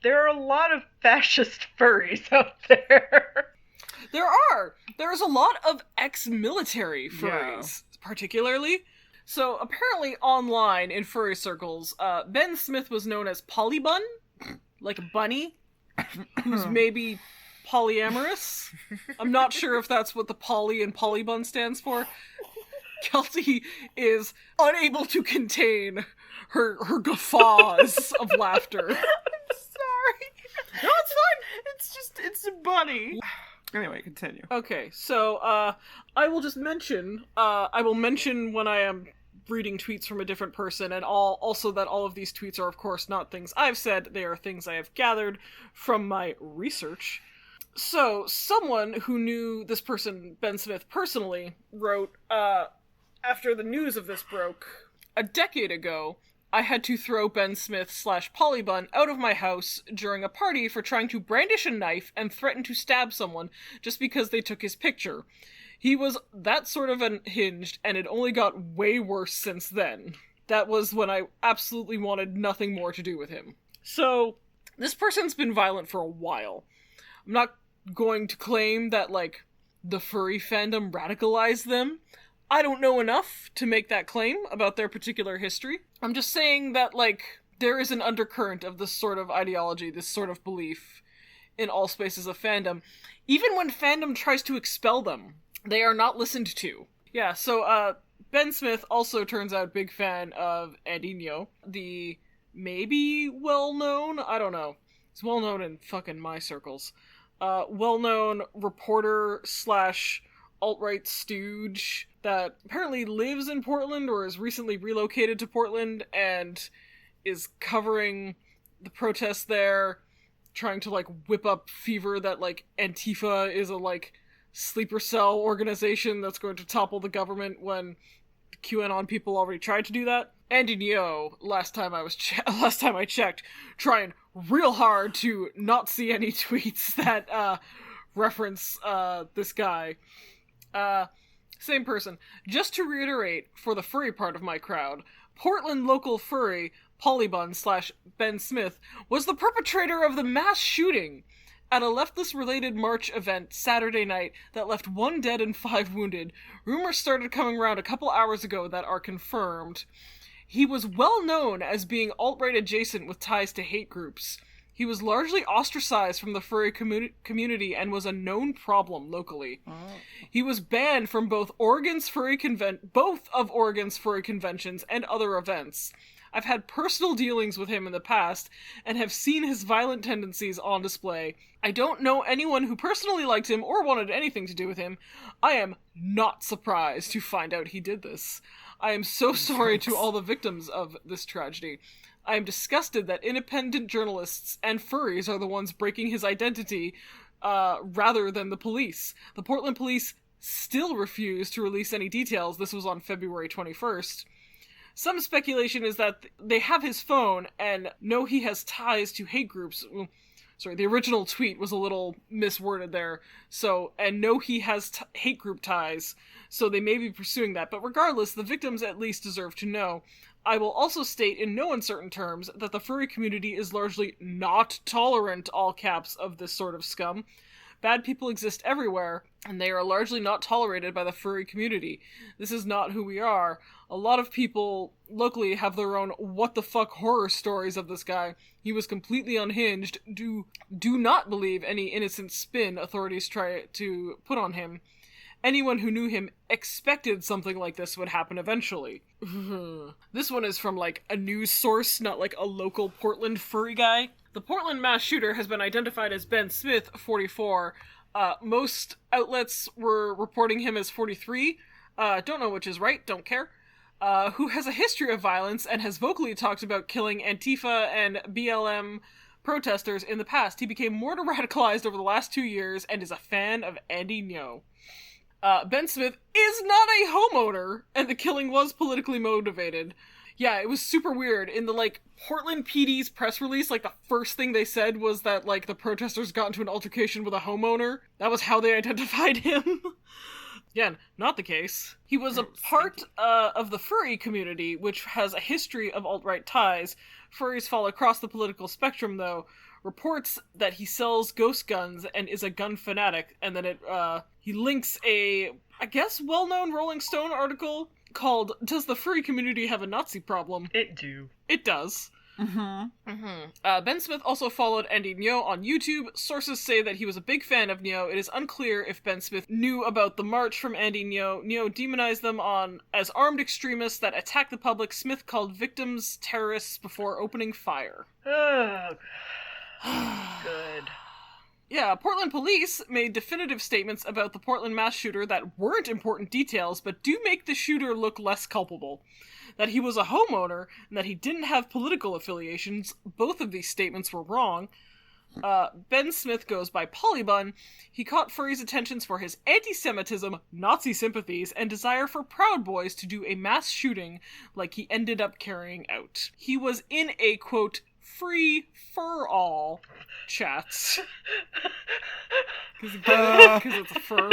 There are a lot of fascist furries out there. There's a lot of ex-military furries, particularly. So apparently online in furry circles, Ben Smith was known as Polybun, like a bunny, who's maybe polyamorous. I'm not sure if that's what the poly and polybun stands for. Kelsey is unable to contain her guffaws of laughter. I'm sorry. No, it's fine. It's a bunny. Anyway, continue. Okay, so, I will just mention, I will mention when I am reading tweets from a different person, and also that all of these tweets are, of course, not things I've said, they are things I have gathered from my research. So, someone who knew this person, Ben Smith, personally, wrote, after the news of this broke, a decade ago, I had to throw Ben Smith / Polybun out of my house during a party for trying to brandish a knife and threaten to stab someone just because they took his picture. He was that sort of unhinged, and it only got way worse since then. That was when I absolutely wanted nothing more to do with him. So, this person's been violent for a while. I'm not going to claim that, like, the furry fandom radicalized them. I don't know enough to make that claim about their particular history. I'm just saying that, like, there is an undercurrent of this sort of ideology, this sort of belief in all spaces of fandom. Even when fandom tries to expel them, they are not listened to. Yeah, so, Ben Smith also turns out big fan of Andy Ngo, the maybe well-known, I don't know, he's well-known in fucking my circles, well-known reporter / alt-right stooge that apparently lives in Portland or is recently relocated to Portland and is covering the protests there, trying to, like, whip up fever that, like, Antifa is a, like, sleeper cell organization that's going to topple the government when the QAnon people already tried to do that. Andy Ngo, last time I checked, trying real hard to not see any tweets that, reference, this guy. Same person. Just to reiterate, for the furry part of my crowd, Portland local furry, Polybun / Ben Smith, was the perpetrator of the mass shooting at a leftist-related march event Saturday night that left 1 dead and 5 wounded. Rumors started coming around a couple hours ago that are confirmed. He was well known as being alt-right adjacent with ties to hate groups. He was largely ostracized from the furry community and was a known problem locally. Oh. He was banned from both of Oregon's furry conventions and other events. I've had personal dealings with him in the past and have seen his violent tendencies on display. I don't know anyone who personally liked him or wanted anything to do with him. I am not surprised to find out he did this. I am so sorry to all the victims of this tragedy. I am disgusted that independent journalists and furries are the ones breaking his identity, rather than the police. The Portland police still refuse to release any details. This was on February 21st. Some speculation is that they have his phone and know he has ties to hate groups. Sorry, the original tweet was a little misworded there. So, and know he has hate group ties, so they may be pursuing that. But regardless, the victims at least deserve to know. I will also state in no uncertain terms that the furry community is largely not tolerant, all caps, of this sort of scum. Bad people exist everywhere, and they are largely not tolerated by the furry community. This is not who we are. A lot of people locally have their own what-the-fuck horror stories of this guy. He was completely unhinged. Do not believe any innocent spin authorities try to put on him. Anyone who knew him expected something like this would happen eventually. This one is from, like, a news source, not, like, a local Portland furry guy. The Portland mass shooter has been identified as Ben Smith, 44, Most outlets were reporting him as 43. Don't know which is right, don't care. Who has a history of violence and has vocally talked about killing Antifa and BLM protesters in the past. He became more radicalized over the last 2 years and is a fan of Andy Ngo. Ben Smith is not a homeowner, and the killing was politically motivated. Yeah, it was super weird. In the, Portland PD's press release, the first thing they said was that, the protesters got into an altercation with a homeowner. That was how they identified him. Yeah, not the case. He was a part of the furry community, which has a history of alt-right ties. Furries fall across the political spectrum, though. Reports that he sells ghost guns and is a gun fanatic, and then he links a, I guess, well-known Rolling Stone article called "Does the Furry Community Have a Nazi Problem?" It do. It does. Ben Smith also followed Andy Ngo on YouTube. Sources say that he was a big fan of Ngo. It is unclear if Ben Smith knew about the march from Andy Ngo. Ngo demonized them as armed extremists that attacked the public. Smith called victims terrorists before opening fire. Oh, good. Yeah, Portland police made definitive statements about the Portland mass shooter that weren't important details, but do make the shooter look less culpable. That he was a homeowner, and that he didn't have political affiliations. Both of these statements were wrong. Ben Smith goes by Polybun. He caught furries' attentions for his anti-Semitism, Nazi sympathies, and desire for Proud Boys to do a mass shooting like he ended up carrying out. He was in a, quote, free for all chats. Because it's a fur.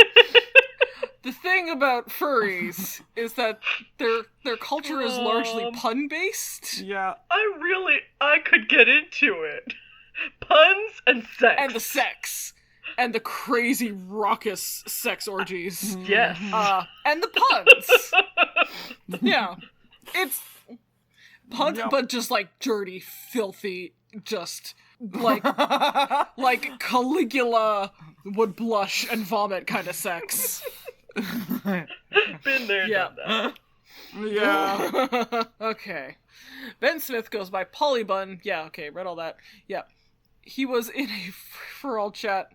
The thing about furries is that their culture is largely pun-based. Yeah. I could get into it. Puns and sex. And the sex. And the crazy, raucous sex orgies. Yes. And the puns. Yeah. It's puns, Yep. but just dirty, filthy, just like Caligula would blush and vomit kind of sex. Been there, Yeah. done that. Yeah. Okay. Ben Smith goes by Polybun. Yeah, okay, read all that. Yeah. He was in a for-all chat.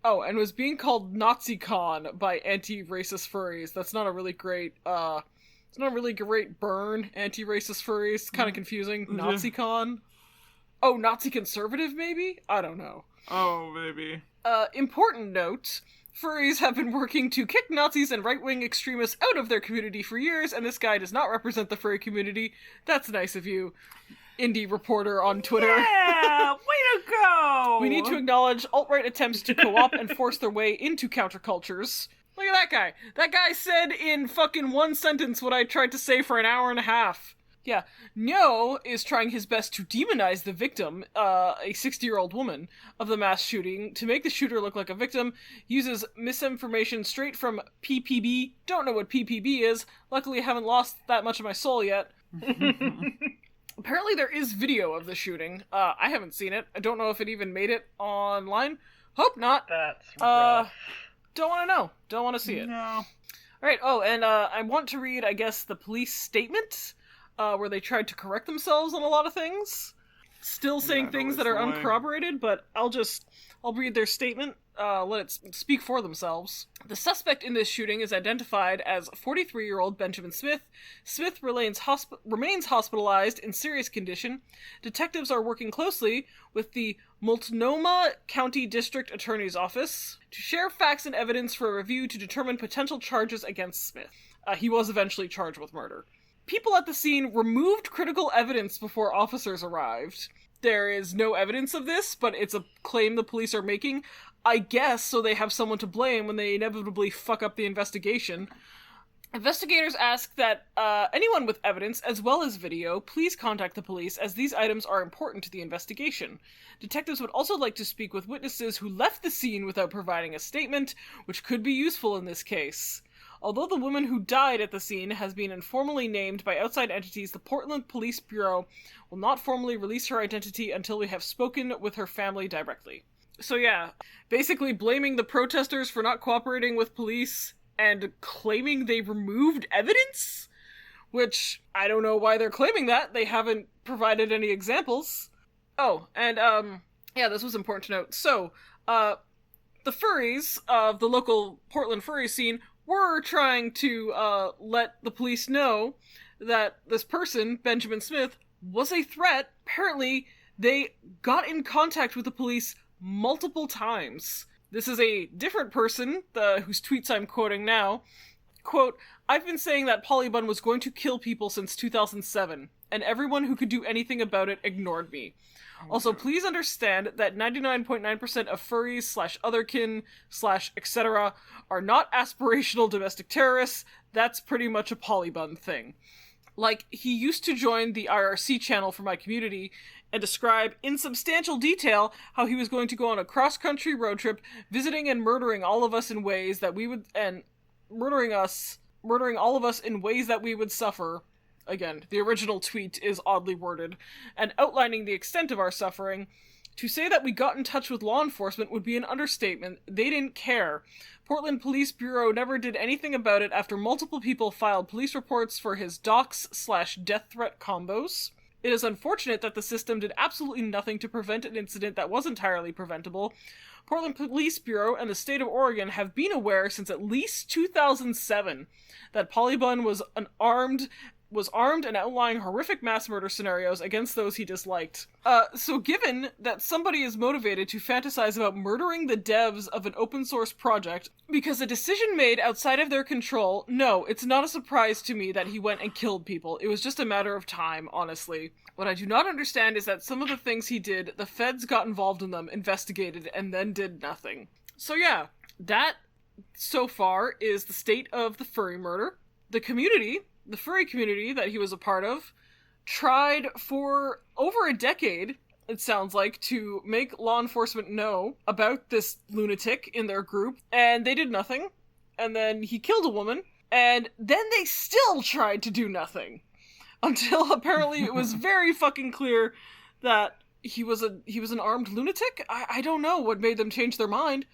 Oh, and was being called NaziCon by anti-racist furries. That's not a really great, it's not a really great burn, anti-racist furries. It's kind of confusing. NaziCon? Oh, Nazi conservative, maybe? I don't know. Oh, maybe. Important note. Furries have been working to kick Nazis and right-wing extremists out of their community for years, and this guy does not represent the furry community. That's nice of you, indie reporter on Twitter. Yeah, way to go! We need to acknowledge alt-right attempts to co-op and force their way into countercultures. Look at that guy. That guy said in fucking one sentence what I tried to say for an hour and a half. Yeah, Ngo is trying his best to demonize the victim, a 60-year-old woman, of the mass shooting, to make the shooter look like a victim. He uses misinformation straight from PPB. Don't know what PPB is. Luckily, I haven't lost that much of my soul yet. Apparently, there is video of the shooting. I haven't seen it. I don't know if it even made it online. Hope not. That's rough. Don't want to know. Don't want to see it. No. Alright, and I want to read, I guess, the police statement, where they tried to correct themselves on a lot of things. Still saying things that are uncorroborated, but I'll read their statement, let it speak for themselves. The suspect in this shooting is identified as 43-year-old Benjamin Smith. Smith remains hospitalized in serious condition. Detectives are working closely with the Multnomah County District Attorney's Office to share facts and evidence for a review to determine potential charges against Smith. He was eventually charged with murder. People at the scene removed critical evidence before officers arrived. There is no evidence of this, but it's a claim the police are making. I guess so they have someone to blame when they inevitably fuck up the investigation. Investigators ask that anyone with evidence, as well as video, please contact the police, as these items are important to the investigation. Detectives would also like to speak with witnesses who left the scene without providing a statement, which could be useful in this case. Although the woman who died at the scene has been informally named by outside entities, the Portland Police Bureau will not formally release her identity until we have spoken with her family directly. So yeah, basically blaming the protesters for not cooperating with police and claiming they removed evidence? Which, I don't know why they're claiming that. They haven't provided any examples. Oh, and, yeah, this was important to note. So, the furries of the local Portland furry scene were trying to let the police know that this person, Benjamin Smith, was a threat. Apparently, they got in contact with the police multiple times. This is a different person, whose tweets I'm quoting now. Quote, "I've been saying that Polybun was going to kill people since 2007, and everyone who could do anything about it ignored me. Also, please understand that 99.9% of furries / otherkin / etc. are not aspirational domestic terrorists. That's pretty much a Polybun thing." Like, he used to join the IRC channel for my community and describe in substantial detail how he was going to go on a cross-country road trip, visiting and murdering all of us in ways that we would, and murdering all of us in ways that we would suffer. Again, the original tweet is oddly worded, and outlining the extent of our suffering. To say that we got in touch with law enforcement would be an understatement. They didn't care. Portland Police Bureau never did anything about it after multiple people filed police reports for his dox / death threat combos. It is unfortunate that the system did absolutely nothing to prevent an incident that was entirely preventable. Portland Police Bureau and the state of Oregon have been aware since at least 2007 that Polybun was armed and outlining horrific mass murder scenarios against those he disliked. So given that somebody is motivated to fantasize about murdering the devs of an open source project because a decision made outside of their control, no, it's not a surprise to me that he went and killed people. It was just a matter of time, honestly. What I do not understand is that some of the things he did, the feds got involved in them, investigated, and then did nothing. So yeah, that, so far, is the state of the furry murder. The furry community that he was a part of, tried for over a decade, it sounds like, to make law enforcement know about this lunatic in their group, and they did nothing. And then he killed a woman, and then they still tried to do nothing. Until apparently it was very fucking clear that he was an armed lunatic? I don't know what made them change their mind.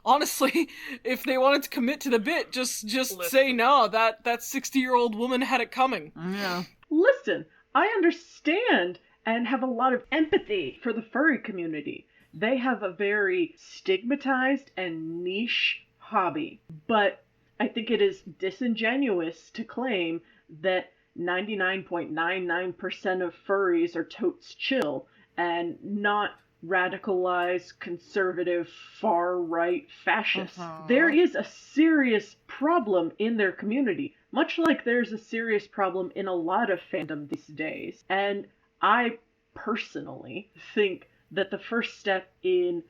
Honestly, if they wanted to commit to the bit, just say no, that 60-year-old woman had it coming. Yeah. Listen, I understand and have a lot of empathy for the furry community. They have a very stigmatized and niche hobby. But I think it is disingenuous to claim that 99.99% of furries are totes chill and not radicalized, conservative, far-right fascists. There is a serious problem in their community, much like there's a serious problem in a lot of fandom these days. And I personally think that the first step in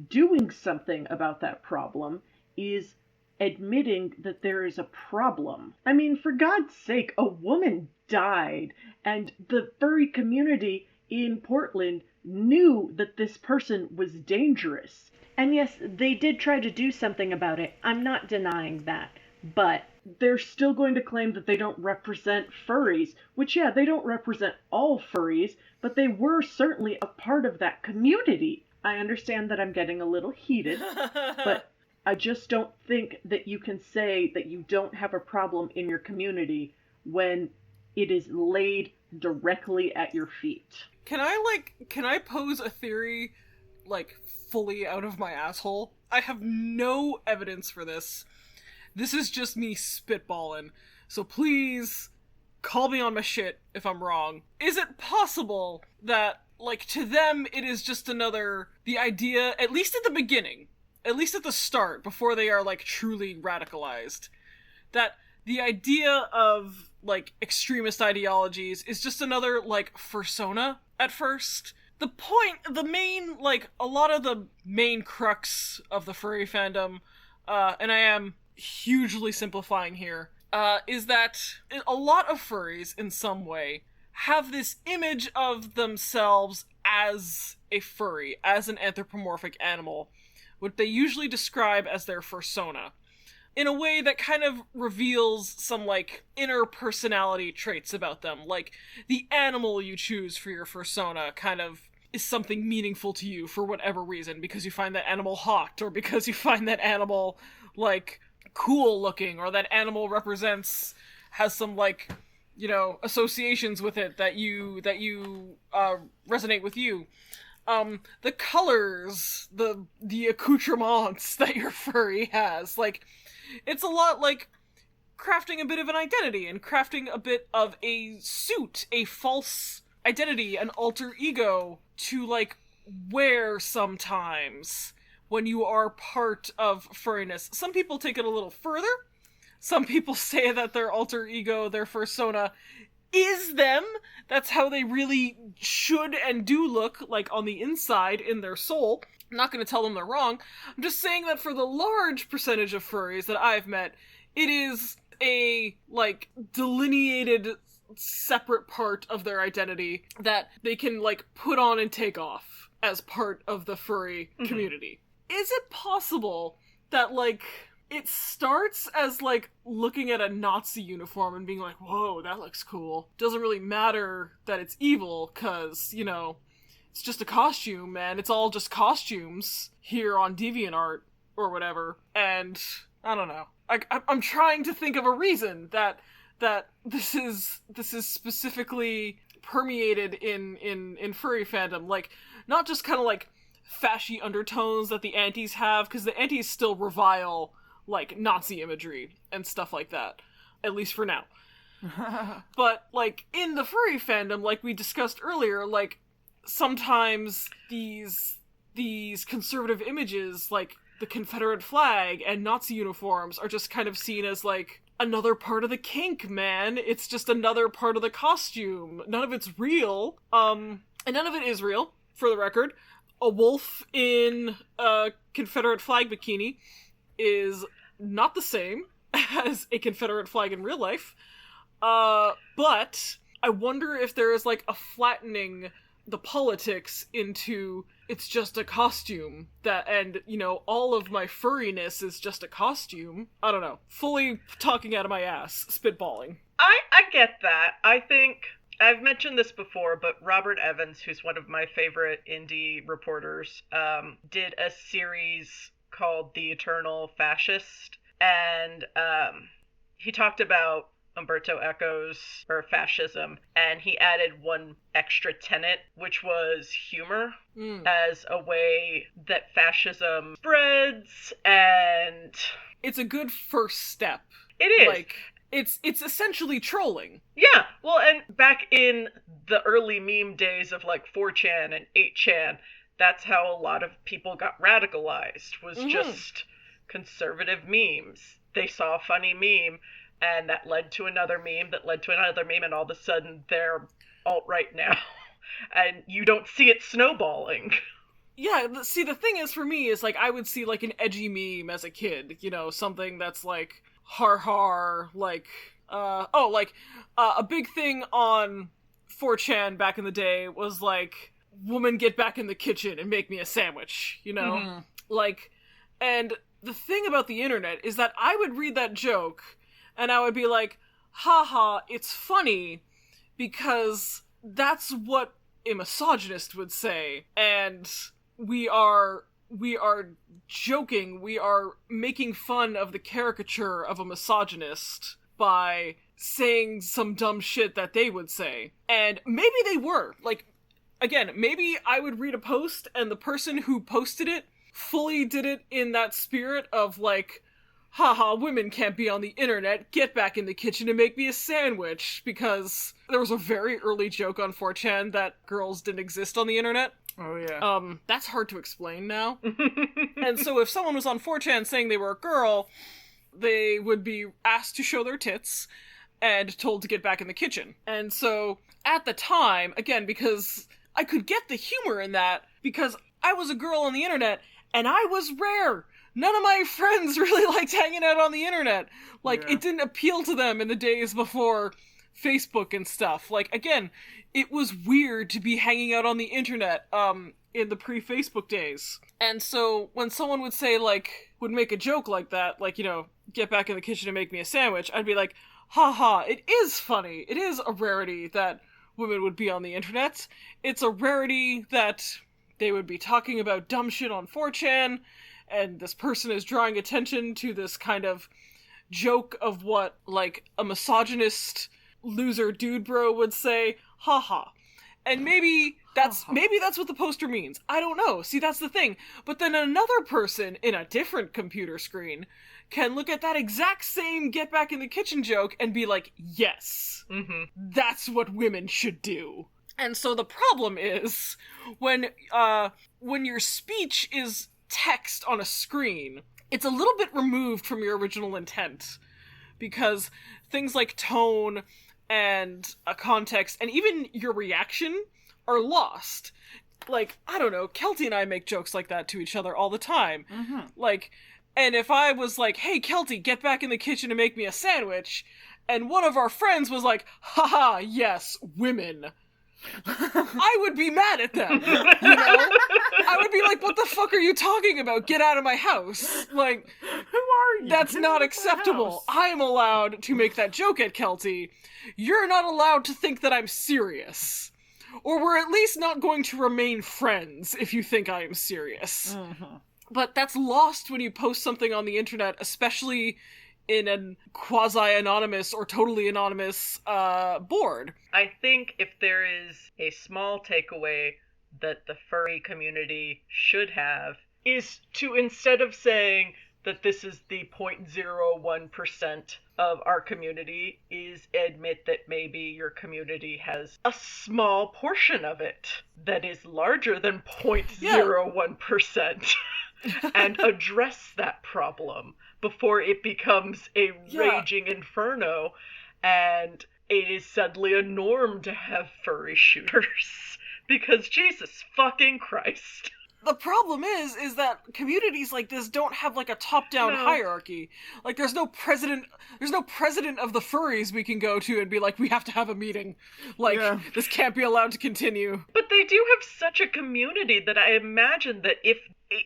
doing something about that problem is admitting that there is a problem. I mean, for God's sake, a woman died, and the furry community in Portland knew that this person was dangerous. And yes, they did try to do something about it. I'm not denying that. But they're still going to claim that they don't represent furries, which, yeah, they don't represent all furries, but they were certainly a part of that community. I understand that I'm getting a little heated, but I just don't think that you can say that you don't have a problem in your community when it is laid directly at your feet. Can I pose a theory, fully out of my asshole? I have no evidence for this. This is just me spitballing. So please, call me on my shit if I'm wrong. Is it possible that, to them, it is just the idea, at least at the beginning, at least at the start, before they are, truly radicalized, that the idea of, extremist ideologies is just another, fursona at first? The main, a lot of the main crux of the furry fandom, and I am hugely simplifying here, is that a lot of furries, in some way, have this image of themselves as a furry, as an anthropomorphic animal, what they usually describe as their fursona, in a way that kind of reveals some, inner personality traits about them. The animal you choose for your fursona kind of is something meaningful to you for whatever reason, because you find that animal hot, or because you find that animal, cool looking, or that animal has some, associations with it that you resonate with you. the colors, the accoutrements that your furry has. Like, it's a lot like crafting a bit of an identity and crafting a bit of a suit, a false identity, an alter ego to, like, wear sometimes when you are part of furriness. Some people take it a little further. Some people say that their alter ego, their fursona, is them. That's how they really should and do look, like, on the inside, in their soul. I'm not going to tell them they're wrong. I'm just saying that for the large percentage of furries that I've met, it is a, like, delineated separate part of their identity that they can, like, put on and take off as part of the furry community. Is it possible that, like, it starts as, like, looking at a Nazi uniform and being like, whoa, that looks cool. Doesn't really matter that it's evil, cause, you know, it's just a costume, man. It's all just costumes here on DeviantArt or whatever. And I don't know. I'm trying to think of a reason that this is specifically permeated in furry fandom. Like, not just kind of like fashy undertones that the antis have, because the antis still revile, like, Nazi imagery and stuff like that. At least for now. But, like, in the furry fandom, like we discussed earlier, like, sometimes these conservative images, like the Confederate flag and Nazi uniforms, are just kind of seen as, like, another part of the kink, man. It's just another part of the costume. None of it's real. And none of it is real, for the record. A wolf in a Confederate flag bikini is not the same as a Confederate flag in real life. But I wonder if there is, like, a flattening the politics into it's just a costume that, and, you know, all of my furriness is just a costume. I don't know. Fully talking out of my ass, spitballing. I get that. I think I've mentioned this before, but Robert Evans, who's one of my favorite indie reporters, did a series called The Eternal Fascist, and he talked about Umberto Eco's, or fascism, and he added one extra tenet, which was humor, as a way that fascism spreads, and it's a good first step. It is. Like, it's essentially trolling. Yeah, well, and back in the early meme days of, like, 4chan and 8chan, that's how a lot of people got radicalized, was just conservative memes. They saw a funny meme, and that led to another meme, that led to another meme, and all of a sudden they're alt-right now. And you don't see it snowballing. Yeah, see, the thing is, for me, is, like, I would see, like, an edgy meme as a kid, you know, something that's, like, har, like, a big thing on 4chan back in the day was, like, woman, get back in the kitchen and make me a sandwich, you know? Like, and the thing about the internet is that I would read that joke, and I would be like, haha, it's funny, because that's what a misogynist would say, and we are joking, we are making fun of the caricature of a misogynist by saying some dumb shit that they would say. And maybe they were. Like, again, maybe I would read a post, and the person who posted it fully did it in that spirit of, like, haha, women can't be on the internet, get back in the kitchen and make me a sandwich, because there was a very early joke on 4chan that girls didn't exist on the internet. Oh, yeah. That's hard to explain now. And so if someone was on 4chan saying they were a girl, they would be asked to show their tits and told to get back in the kitchen. And so, at the time, again, because I could get the humor in that, because I was a girl on the internet, and I was rare. None of my friends really liked hanging out on the internet. Like, It didn't appeal to them in the days before Facebook and stuff. Like, again, it was weird to be hanging out on the internet, in the pre-Facebook days. And so, when someone would say, like, would make a joke like that, like, you know, get back in the kitchen and make me a sandwich, I'd be like, haha, it is funny. It is a rarity that women would be on the internet. It's a rarity that they would be talking about dumb shit on 4chan, and this person is drawing attention to this kind of joke of what, like, a misogynist loser dude bro would say, haha. And maybe that's what the poster means. I don't know. See, that's the thing. But then another person in a different computer screen can look at that exact same get back in the kitchen joke and be like, yes, that's what women should do. And so the problem is when your speech is text on a screen, it's a little bit removed from your original intent, because things like tone and a context and even your reaction are lost. Like, I don't know, Kelty and I make jokes like that to each other all the time. Like, and if I was like, hey Kelty, get back in the kitchen and make me a sandwich, and one of our friends was like, haha, yes, women, I would be mad at them, you know? I would be like, what the fuck are you talking about? Get out of my house. Like, who are you? That's not acceptable. I am allowed to make that joke at Kelty. You're not allowed to think that I'm serious. Or we're at least not going to remain friends if you think I am serious. But that's lost when you post something on the internet, especially in a quasi-anonymous or totally anonymous board. I think if there is a small takeaway that the furry community should have, is to, instead of saying that this is the 0.01% of our community, is admit that maybe your community has a small portion of it that is larger than 0.01%. And address that problem before it becomes a raging inferno and it is suddenly a norm to have furry shooters. Because Jesus fucking Christ. The problem is that communities like this don't have like a top-down hierarchy. Like there's no president of the furries we can go to and be like, we have to have a meeting. Like, this can't be allowed to continue. But they do have such a community that I imagine that if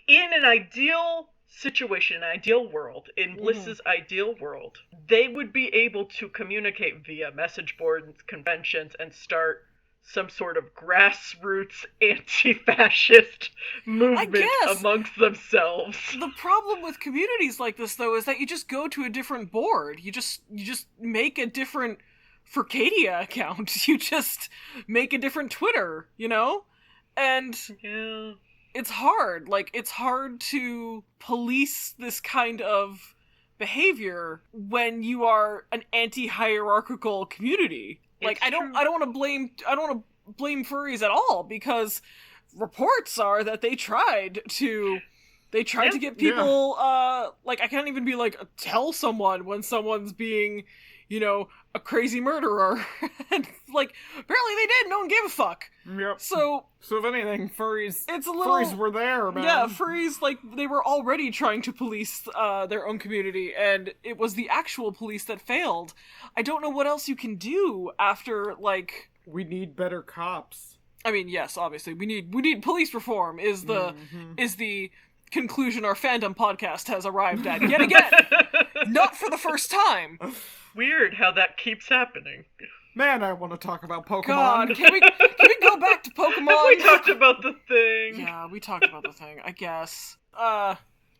in an ideal situation, an ideal world, in Bliss's ideal world, they would be able to communicate via message boards, conventions, and start some sort of grassroots anti-fascist movement amongst themselves. The problem with communities like this, though, is that you just go to a different board. You just make a different Furcadia account. You just make a different Twitter, you know? And it's hard. Like, it's hard to police this kind of behavior when you are an anti-hierarchical community. Like, I don't want to blame furries at all, because reports are that they tried to get people, like, I can't even be like, tell someone when someone's being, you know, a crazy murderer. And, like, apparently they did, no one gave a fuck. Yep. So if anything, furries furries were there, man. Yeah, furries, like, they were already trying to police their own community, and it was the actual police that failed. I don't know what else you can do after, like... We need better cops. I mean, yes, obviously, we need police reform is the conclusion our Fandom podcast has arrived at yet again. Not for the first time. Weird how that keeps happening. Man, I want to talk about Pokemon. God, can we go back to Pokemon? We talked about the thing. Yeah, we talked about the thing, I guess.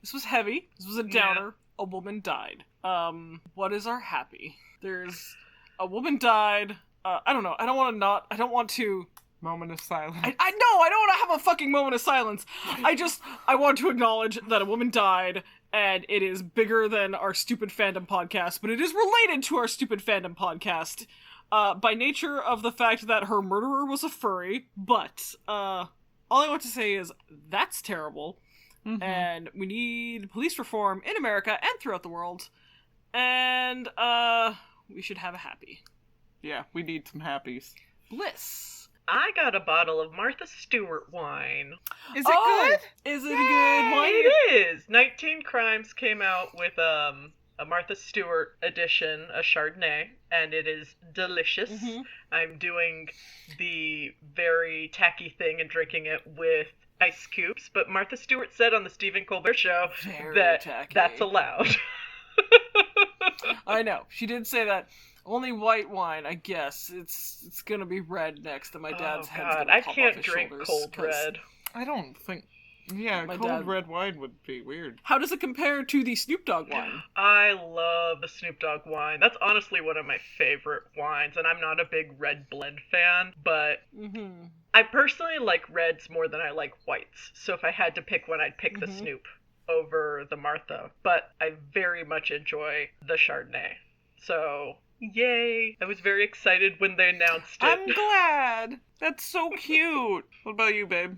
This was heavy. This was a downer. A woman died. What is our happy? There's a woman died. I don't know. I don't want to... Moment of silence. I know, I don't want to have a fucking moment of silence. I want to acknowledge that a woman died, and it is bigger than our stupid fandom podcast, but it is related to our stupid fandom podcast, by nature of the fact that her murderer was a furry, but, all I want to say is, that's terrible, and we need police reform in America and throughout the world, and, we should have a happy. Yeah, we need some happies. Bliss. I got a bottle of Martha Stewart wine. Is it good? Is it a good wine? It is. 19 Crimes came out with a Martha Stewart edition, a Chardonnay, and it is delicious. I'm doing the very tacky thing and drinking it with ice cubes, but Martha Stewart said on the Stephen Colbert Show that's allowed. I know. She did say that. Only white wine, I guess. It's gonna be red next, and my dad's head's gonna pop I can't off his drink shoulders, cold red. I don't think... Yeah, cold red wine would be weird. How does it compare to the Snoop Dogg wine? I love the Snoop Dogg wine. That's honestly one of my favorite wines, and I'm not a big red blend fan, but I personally like reds more than I like whites. So if I had to pick one, I'd pick the Snoop over the Martha. But I very much enjoy the Chardonnay. So, yay! I was very excited when they announced it. I'm glad. That's so cute. What about you, babe?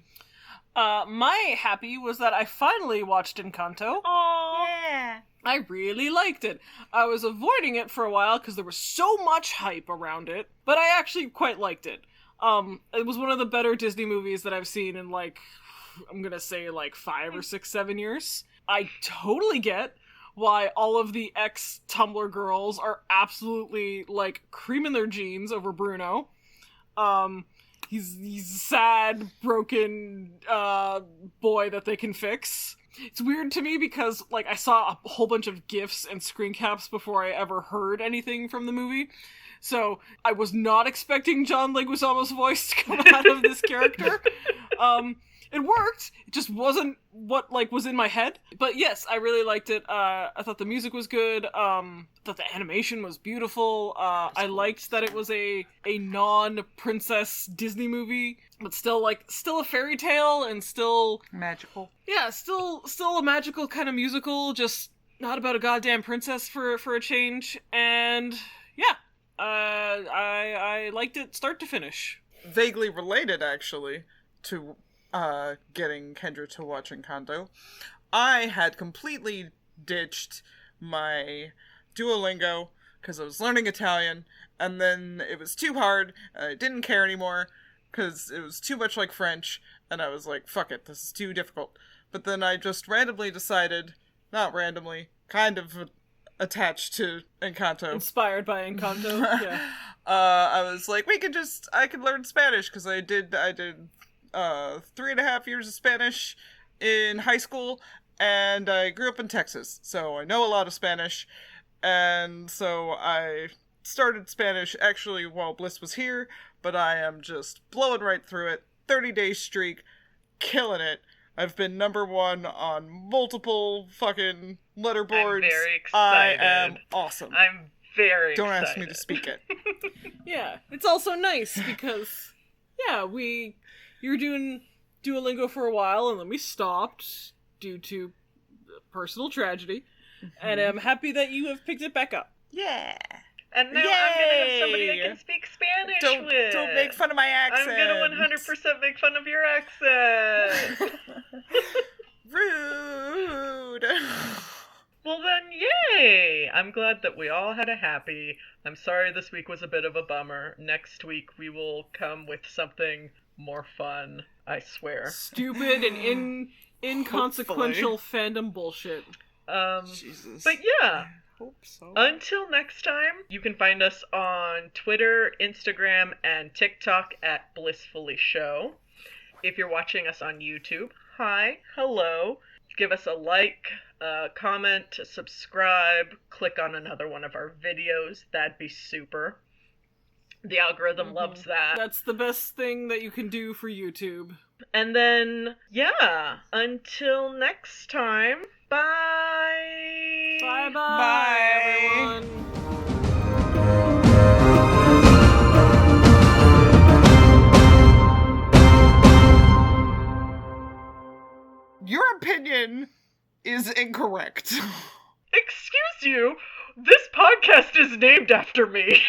My happy was that I finally watched Encanto. Aww. Yeah. I really liked it. I was avoiding it for a while because there was so much hype around it, but I actually quite liked it. It was one of the better Disney movies that I've seen in, like, I'm gonna say, like, 5 or 6, 7 years. I totally get why all of the ex-Tumblr girls are absolutely, like, creaming their jeans over Bruno. He's a sad, broken, boy that they can fix. It's weird to me because, like, I saw a whole bunch of GIFs and screen caps before I ever heard anything from the movie. So, I was not expecting John Leguizamo's voice to come out of this character. It worked. It just wasn't what, like, was in my head. But yes, I really liked it. I thought the music was good. I thought the animation was beautiful. I liked that it was a non-princess Disney movie, but still a fairy tale and still magical. Yeah, still a magical kind of musical, just not about a goddamn princess for a change. And yeah, I liked it start to finish. Vaguely related, actually, to getting Kendra to watch Encanto. I had completely ditched my Duolingo because I was learning Italian, and then it was too hard, and I didn't care anymore because it was too much like French, and I was like, fuck it, this is too difficult. But then I just randomly decided, not randomly, kind of attached to Encanto. Inspired by Encanto, yeah. I was like, I could learn Spanish, because I did 3.5 years of Spanish in high school, and I grew up in Texas, so I know a lot of Spanish, and so I started Spanish actually while Bliss was here, but I am just blowing right through it, 30-day streak, killing it. I've been #1 on multiple fucking letterboards. I'm very excited. I am awesome. I'm very Don't excited. ask me to speak it. Yeah, it's also nice because, yeah, you were doing Duolingo for a while, and then we stopped due to personal tragedy, and I'm happy that you have picked it back up. Yeah. And now Yay! I'm gonna have somebody I can speak Spanish with. Don't make fun of my accent. I'm gonna 100% make fun of your accent. Rude. Well then, yay! I'm glad that we all had a happy. I'm sorry this week was a bit of a bummer. Next week we will come with something more fun, I swear. Stupid and inconsequential fandom bullshit. Jesus. But yeah. Hope so. Until next time, you can find us on Twitter, Instagram, and TikTok at Blissfully Show. If you're watching us on YouTube, hi, hello. Give us a like, comment, subscribe, click on another one of our videos. That'd be super. The algorithm loves that. That's the best thing that you can do for YouTube. And then, yeah, until next time, bye! Bye-bye, Bye. everyone! Your opinion is incorrect. Excuse you, this podcast is named after me.